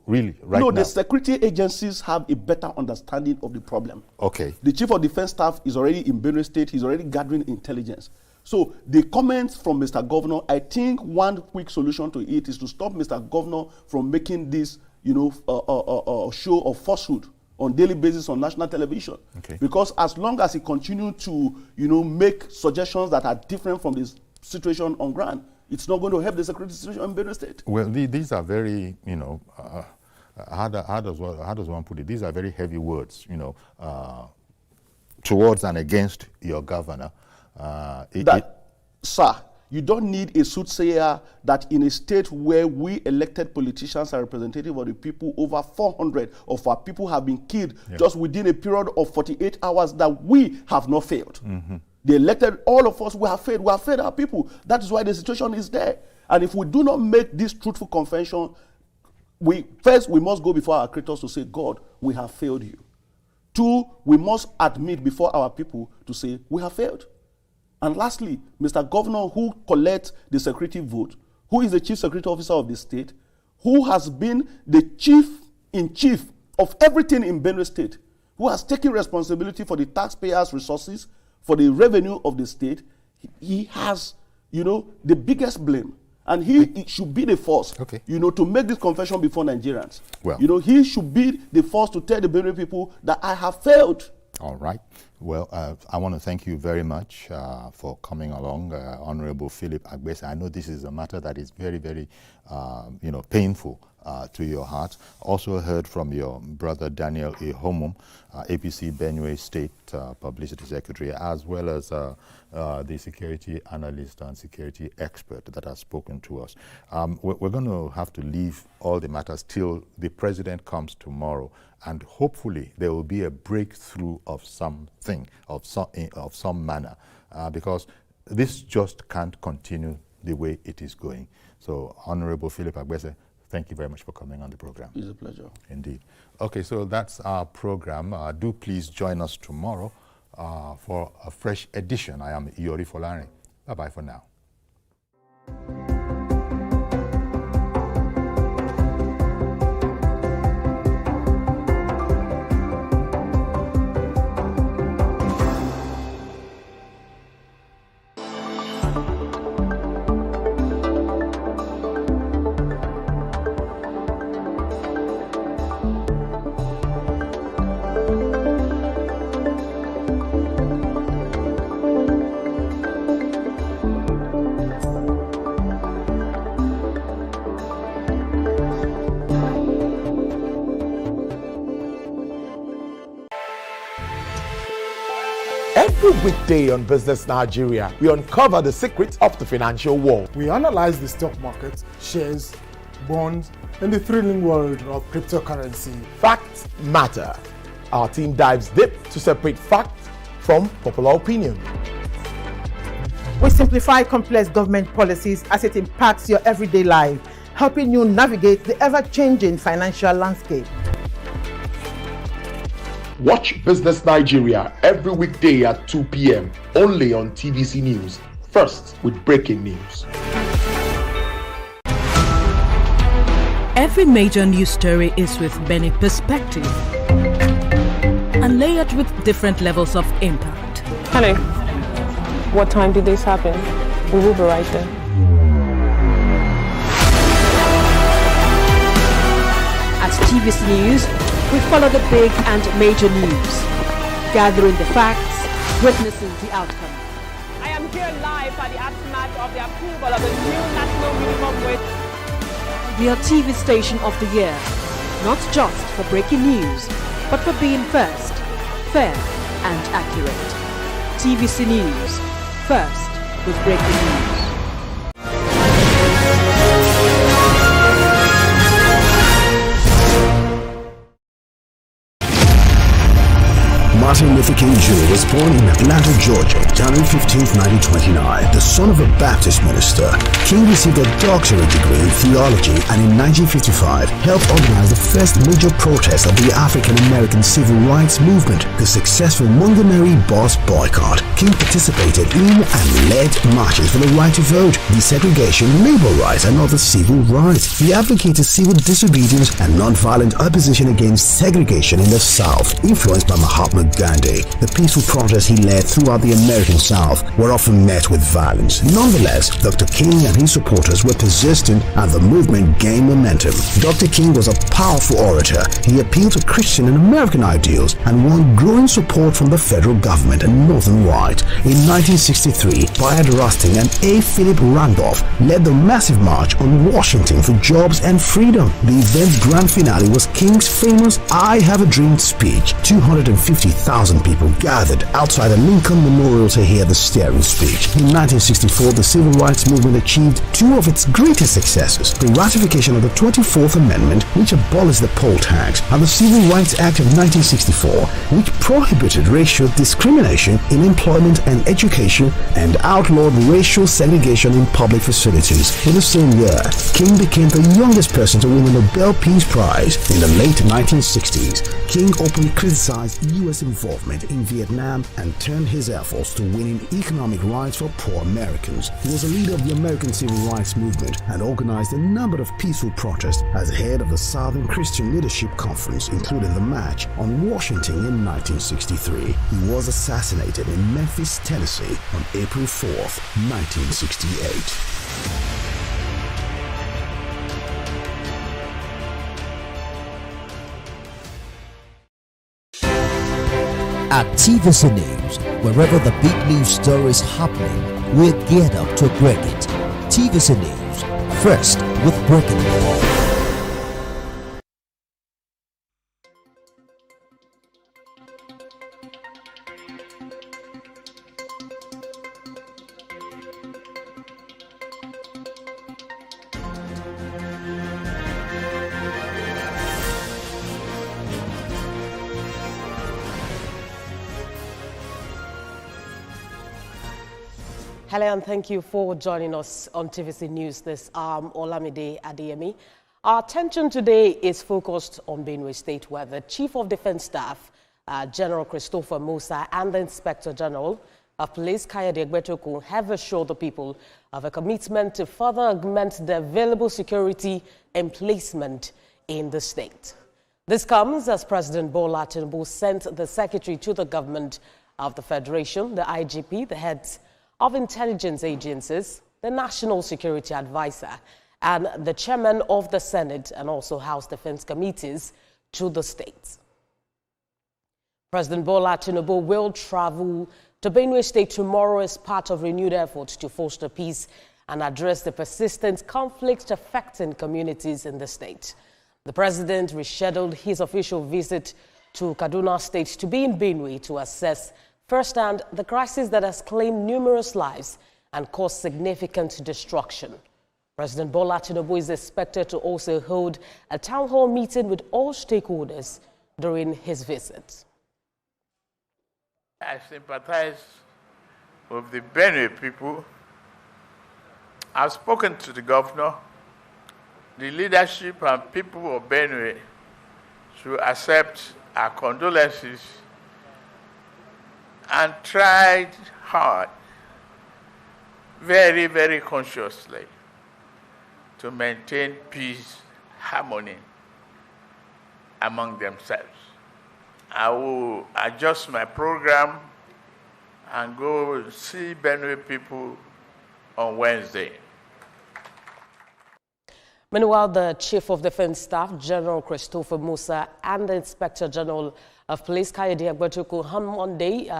really, right now. No, the security agencies have a better understanding of the problem. Okay. The Chief of Defense Staff is already in Benue State. He's already gathering intelligence. So the comments from Mr. Governor, I think one quick solution to it is to stop Mr. Governor from making this, show of falsehood on daily basis on national television. Okay. Because as long as he continues to, make suggestions that are different from the situation on ground, it's not going to help the security situation in Benue State. Well, these are very, how does one put it? These are very heavy words, towards and against your governor. Sir, you don't need a soothsayer that in a state where we elected politicians are representative of the people, over 400 of our people have been killed just within a period of 48 hours, that we have not failed. Mm-hmm. They elected all of us, we have failed. We have failed our people. That is why the situation is there. And if we do not make this truthful confession, we must go before our creators to say, God, we have failed you. 2, we must admit before our people to say, we have failed. And lastly, Mr. Governor, who collects the security vote, who is the chief security officer of the state, who has been the chief-in-chief of everything in Benue State, who has taken responsibility for the taxpayers' resources, for the revenue of the state, he has, the biggest blame. And he should be the first, to make this confession before Nigerians. Well, he should be the first to tell the Benue people that I have failed. All right. Well, I want to thank you very much for coming along, Honorable Philip Agbese. I know this is a matter that is very, very, painful to your heart. Also heard from your brother Daniel Ihomun, APC Benue State Publicity Secretary, as well as the security analyst and security expert that has spoken to us. We're going to have to leave all the matters till the president comes tomorrow, and hopefully there will be a breakthrough of something, of some manner, because this just can't continue the way it is going. So, Honorable Philip Agbese, thank you very much for coming on the program. It's a pleasure. Indeed. Okay, so that's our program. Do please join us tomorrow for a fresh edition. I am Iyori Folari. Bye-bye for now. Every weekday on Business Nigeria, we uncover the secrets of the financial world. We analyze the stock market, shares, bonds, and the thrilling world of cryptocurrency. Facts matter. Our team dives deep to separate facts from popular opinion. We simplify complex government policies as it impacts your everyday life, helping you navigate the ever-changing financial landscape. Watch Business Nigeria every weekday at 2 p.m. only on TVC News. First with breaking news. Every major news story is with many perspectives and layered with different levels of impact. Hello. What time did this happen? We will be right there. At TVC News, we follow the big and major news, gathering the facts, witnessing the outcome. I am here live at the aftermath of the approval of the new national minimum wage. We are TV Station of the Year, not just for breaking news, but for being first, fair and accurate. TVC News, first with breaking news. Martin Luther King Jr. was born in Atlanta, Georgia, January 15, 1929. The son of a Baptist minister, King received a doctorate degree in theology and in 1955 helped organize the first major protest of the African American civil rights movement, the successful Montgomery bus boycott. King participated in and led marches for the right to vote, desegregation, labor rights, and other civil rights. He advocated civil disobedience and non-violent opposition against segregation in the South. Influenced by Mahatma Gandhi, the peaceful protests he led throughout the American South were often met with violence. Nonetheless, Dr. King and his supporters were persistent and the movement gained momentum. Dr. King was a powerful orator. He appealed to Christian and American ideals and won growing support from the federal government and Northern White. In 1963, Bayard Rustin and A. Philip Randolph led the massive march on Washington for jobs and freedom. The event's grand finale was King's famous I Have a Dream speech. 250,000 people gathered outside the Lincoln Memorial to hear the stirring speech. In 1964, the Civil Rights Movement achieved two of its greatest successes: the ratification of the 24th Amendment, which abolished the poll tax, and the Civil Rights Act of 1964, which prohibited racial discrimination in employment and education and outlawed racial segregation in public facilities. In the same year, King became the youngest person to win the Nobel Peace Prize. In the late 1960s, King openly criticized U.S. involvement in Vietnam and turned his efforts to winning economic rights for poor Americans. He was a leader of the American Civil Rights Movement and organized a number of peaceful protests as head of the Southern Christian Leadership Conference, including the March on Washington in 1963. He was assassinated in Memphis, Tennessee on April 4th, 1968. At TVC News, wherever the big news story is happening, we're geared up to break it. TVC News, first with breaking news. Hello and thank you for joining us on TVC News this Olamide Adeyemi. Our attention today is focused on Benue State, where the Chief of Defense Staff, General Christopher Musa, and the Inspector General of Police, Kayode Egbetokun, have assured the people of a commitment to further augment the available security and placement in the state. This comes as President Bola Tinubu sent the Secretary to the Government of the Federation, the IGP, the heads of intelligence agencies, the National Security Advisor, and the Chairman of the Senate and also House Defense Committees to the states. President Bola Tinubu will travel to Benue State tomorrow as part of renewed efforts to foster peace and address the persistent conflicts affecting communities in the state. The president rescheduled his official visit to Kaduna State to be in Benue to assess firsthand the crisis that has claimed numerous lives and caused significant destruction. President Bola Tinubu is expected to also hold a town hall meeting with all stakeholders during his visit. I sympathize with the Benue people. I've spoken to the governor. The leadership and people of Benue should accept our condolences and tried hard, very, very consciously, to maintain peace, harmony among themselves. I will adjust my program and go see Benue people on Wednesday. Meanwhile, the Chief of Defense Staff, General Christopher Musa, and the Inspector General of Police, Kayode Egbetokun, on Monday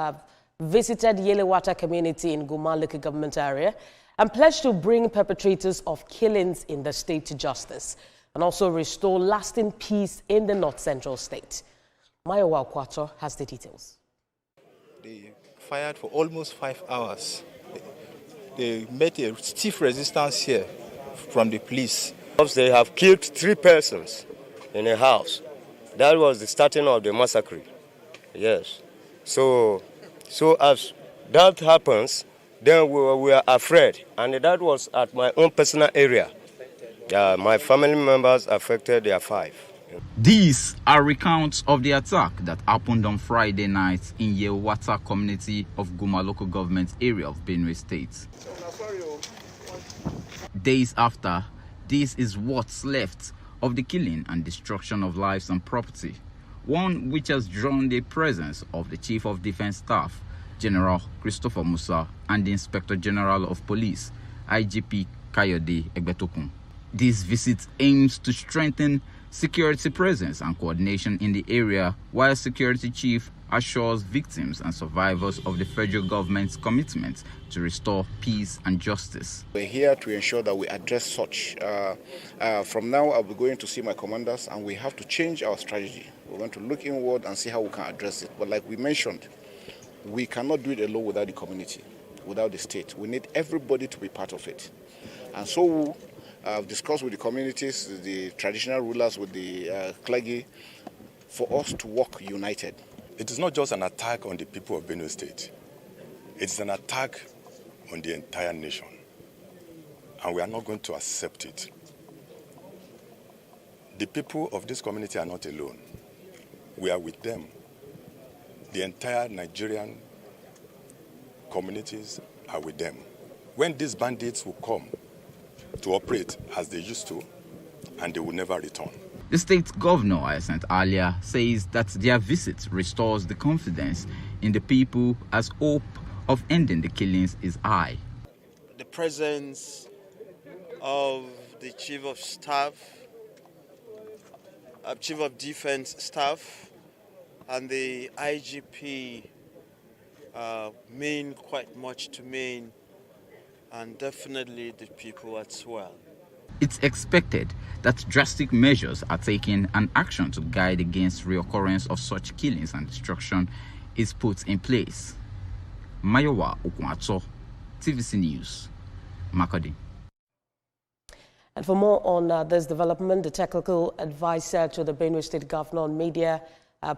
visited Yelewata community in Guma local government area and pledged to bring perpetrators of killings in the state to justice and also restore lasting peace in the north-central state. Mayowa Kwato has the details. They fired for almost 5 hours. They met a stiff resistance here from the police. They have killed 3 persons in a house. That was the starting of the massacre. Yes. So So as that happens, then we are afraid. And that was at my own personal area. My family members affected, there are 5. These are recounts of the attack that happened on Friday night in Yewata community of Guma local government area of Benue State. Days after, this is what's left of the killing and destruction of lives and property, one which has drawn the presence of the Chief of Defense Staff, General Christopher Musa, and the Inspector General of Police, IGP Kayode Egbetokun. This visit aims to strengthen security presence and coordination in the area, while Security Chief assures victims and survivors of the federal government's commitment to restore peace and justice. We're here to ensure that we address such. From now, I'll be going to see my commanders, and we have to change our strategy. We're going to look inward and see how we can address it. But like we mentioned, we cannot do it alone without the community, without the state. We need everybody to be part of it. And so I've discussed with the communities, the traditional rulers, with the clergy, for us to work united. It is not just an attack on the people of Benue State. It's an attack on the entire nation. And we are not going to accept it. The people of this community are not alone. We are with them. The entire Nigerian communities are with them. When these bandits will come to operate as they used to, and they will never return. The state governor I sent earlier says that their visit restores the confidence in the people, as hope of ending the killings is high. The presence of the Chief of Staff, Chief of Defense Staff, and the IGP mean quite much to me, and definitely the people as well. It's expected that drastic measures are taken and action to guide against reoccurrence of such killings and destruction is put in place. Mayowa Okunwato, TVC News, Makodi. And for more on this development, the technical advisor to the Benue State Governor on Media,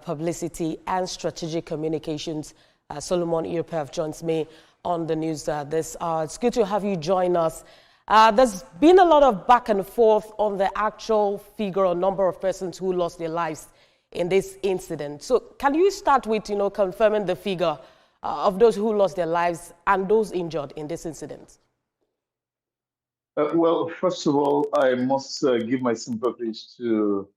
Publicity and Strategic Communications, Solomon Eupere, joins me on the news this hour. It's good to have you join us. There's been a lot of back and forth on the actual figure or number of persons who lost their lives in this incident. So can you start with, confirming the figure of those who lost their lives and those injured in this incident? Well, first of all, I must give my sympathies to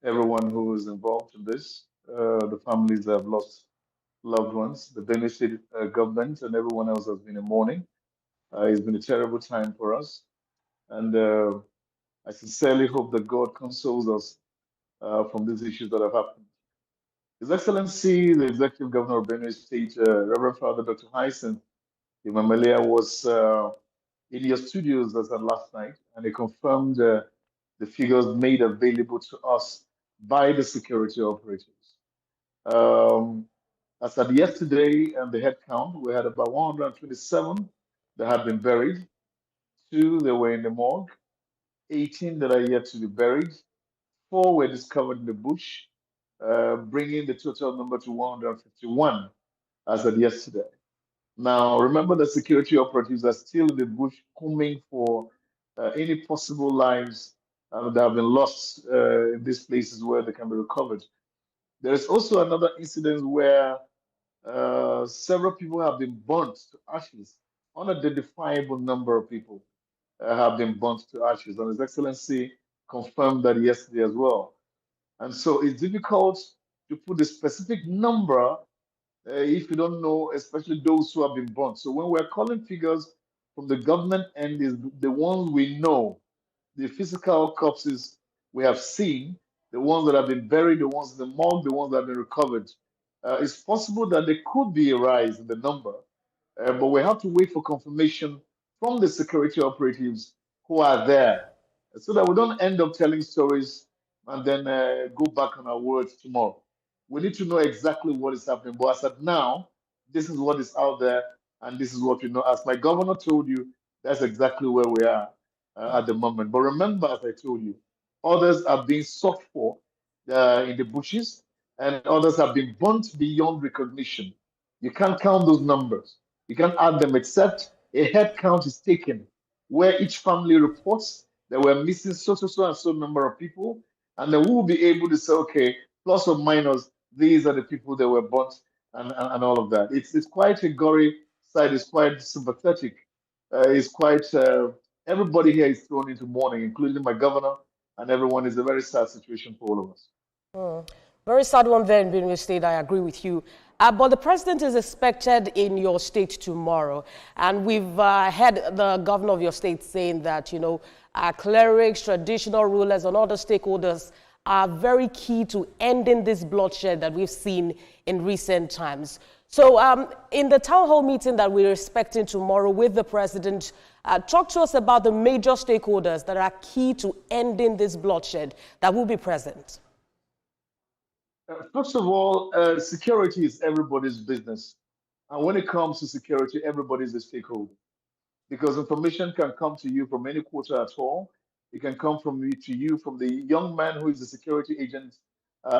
everyone who is involved in this, the families that have lost loved ones, the Benue State government, and everyone else has been in mourning. It's been a terrible time for us, and I sincerely hope that God consoles us from these issues that have happened. His Excellency, the Executive Governor of Benue State, Reverend Father Dr. Hyson Imamalia, was in your studios as of last night, and he confirmed the figures made available to us by the security operators. As of yesterday and the head count, we had about 127 that had been buried, 2 that were in the morgue, 18 that are yet to be buried, 4 were discovered in the bush, bringing the total number to 151 as of yesterday. Now, remember that security operatives are still in the bush combing for any possible lives that have been lost in these places where they can be recovered. There is also another incident where several people have been burnt to ashes. Unidentifiable number of people have been burnt to ashes, and His Excellency confirmed that yesterday as well. And so it's difficult to put a specific number if you don't know, especially those who have been burnt. So when we're calling figures from the government end, is the ones we know, the physical corpses we have seen, the ones that have been buried, the ones in the morgue, the ones that have been recovered. It's possible that there could be a rise in the number, but we have to wait for confirmation from the security operatives who are there, so that we don't end up telling stories and then go back on our words tomorrow. We need to know exactly what is happening. But as of now, this is what is out there, and this is what we know. As my governor told you, that's exactly where we are at the moment. But remember, as I told you, others are being sought for in the bushes, and others have been burnt beyond recognition. You can't count those numbers. You can't add them except a head count is taken where each family reports that we're missing so and so number of people, and then we will be able to say, okay, plus or minus, these are the people that were burnt and all of that. It's quite a gory side. It's quite sympathetic. It's quite everybody here is thrown into mourning, including my governor, and everyone. Is a very sad situation for all of us. Very sad one there in Benue State, I agree with you. But the president is expected in your state tomorrow. And we've heard the governor of your state saying that, clerics, traditional rulers, and other stakeholders are very key to ending this bloodshed that we've seen in recent times. So in the town hall meeting that we're expecting tomorrow with the president, talk to us about the major stakeholders that are key to ending this bloodshed that will be present. First of all, security is everybody's business. And when it comes to security, everybody's a stakeholder. Because information can come to you from any quarter at all. It can come to you from the young man who is a security agent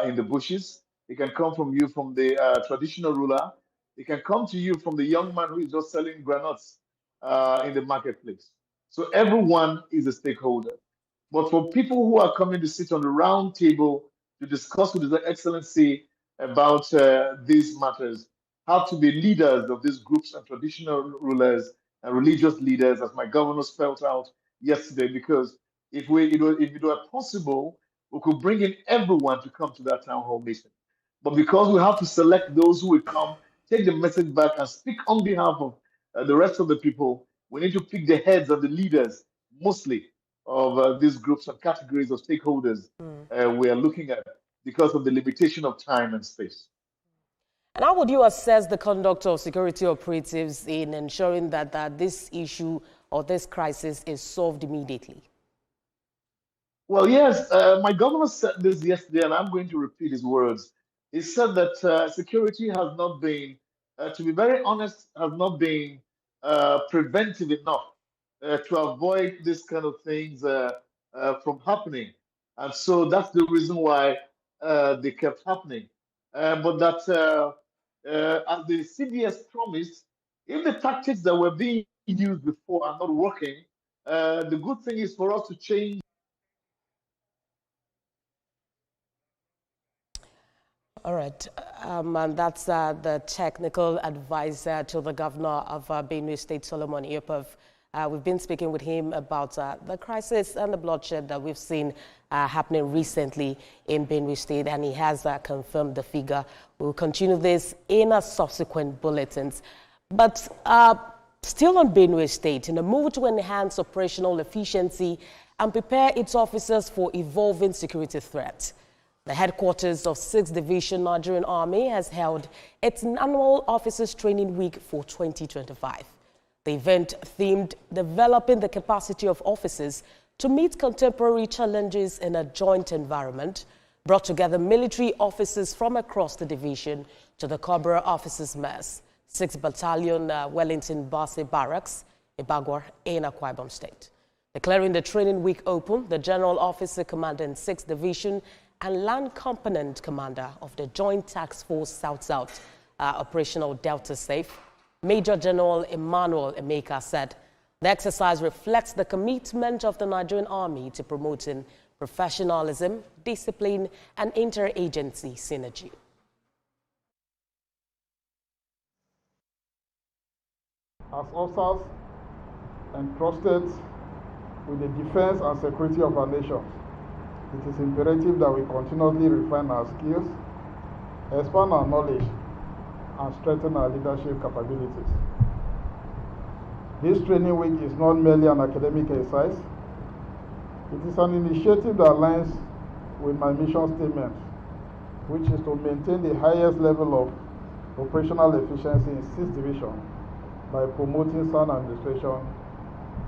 in the bushes. It can come from you from the traditional ruler. It can come to you from the young man who is just selling granuts in the marketplace. So everyone is a stakeholder. But for people who are coming to sit on the round table to discuss with His Excellency about these matters, have to be leaders of these groups and traditional rulers and religious leaders, as my governor spelled out yesterday. Because if it were possible, we could bring in everyone to come to that town hall meeting. But because we have to select those who will come, take the message back, and speak on behalf of the rest of the people, we need to pick the heads and the leaders, mostly, of these groups and categories of stakeholders we are looking at because of the limitation of time and space. And how would you assess the conduct of security operatives in ensuring that this issue or this crisis is solved immediately? Well, yes, my governor said this yesterday, and I'm going to repeat his words. He said that security has not been, to be very honest, has not been preventive enough to avoid this kind of things from happening. And so that's the reason why they kept happening. But that, as the CDS promised, if the tactics that were being used before are not working, the good thing is for us to change. All right, and that's the technical advisor to the governor of Benue State, Solomon Eupere. We've been speaking with him about the crisis and the bloodshed that we've seen happening recently in Benue State, and he has confirmed the figure. We'll continue this in our subsequent bulletins. But still on Benue State, in a move to enhance operational efficiency and prepare its officers for evolving security threats, the headquarters of 6th Division Nigerian Army has held its annual Officers Training Week for 2025. The event themed Developing the Capacity of Officers to Meet Contemporary Challenges in a Joint Environment brought together military officers from across the division to the Cobra Officers Mess, 6th Battalion Wellington Basse Barracks, Ibagwar in Akwa Ibom State. Declaring the training week open, the General Officer Commanding 6th Division and Land Component Commander of the Joint Task Force South-South Operational Delta Safe, Major General Emmanuel Emeka said, the exercise reflects the commitment of the Nigerian Army to promoting professionalism, discipline, and interagency synergy. As officers entrusted with the defense and security of our nation, it is imperative that we continuously refine our skills, expand our knowledge, and strengthen our leadership capabilities. This training week is not merely an academic exercise. It is an initiative that aligns with my mission statement, which is to maintain the highest level of operational efficiency in 6th Division by promoting sound administration,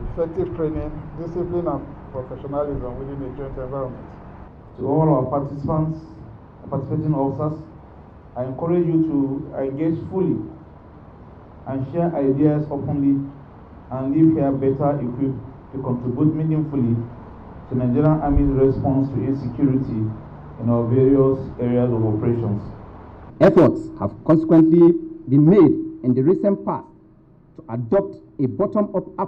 effective training, discipline, and professionalism within a joint environment. To all our participants, participating officers, I encourage you to engage fully and share ideas openly and leave here better equipped to contribute meaningfully to Nigerian Army's response to insecurity in our various areas of operations. Efforts have consequently been made in the recent past to adopt a bottom-up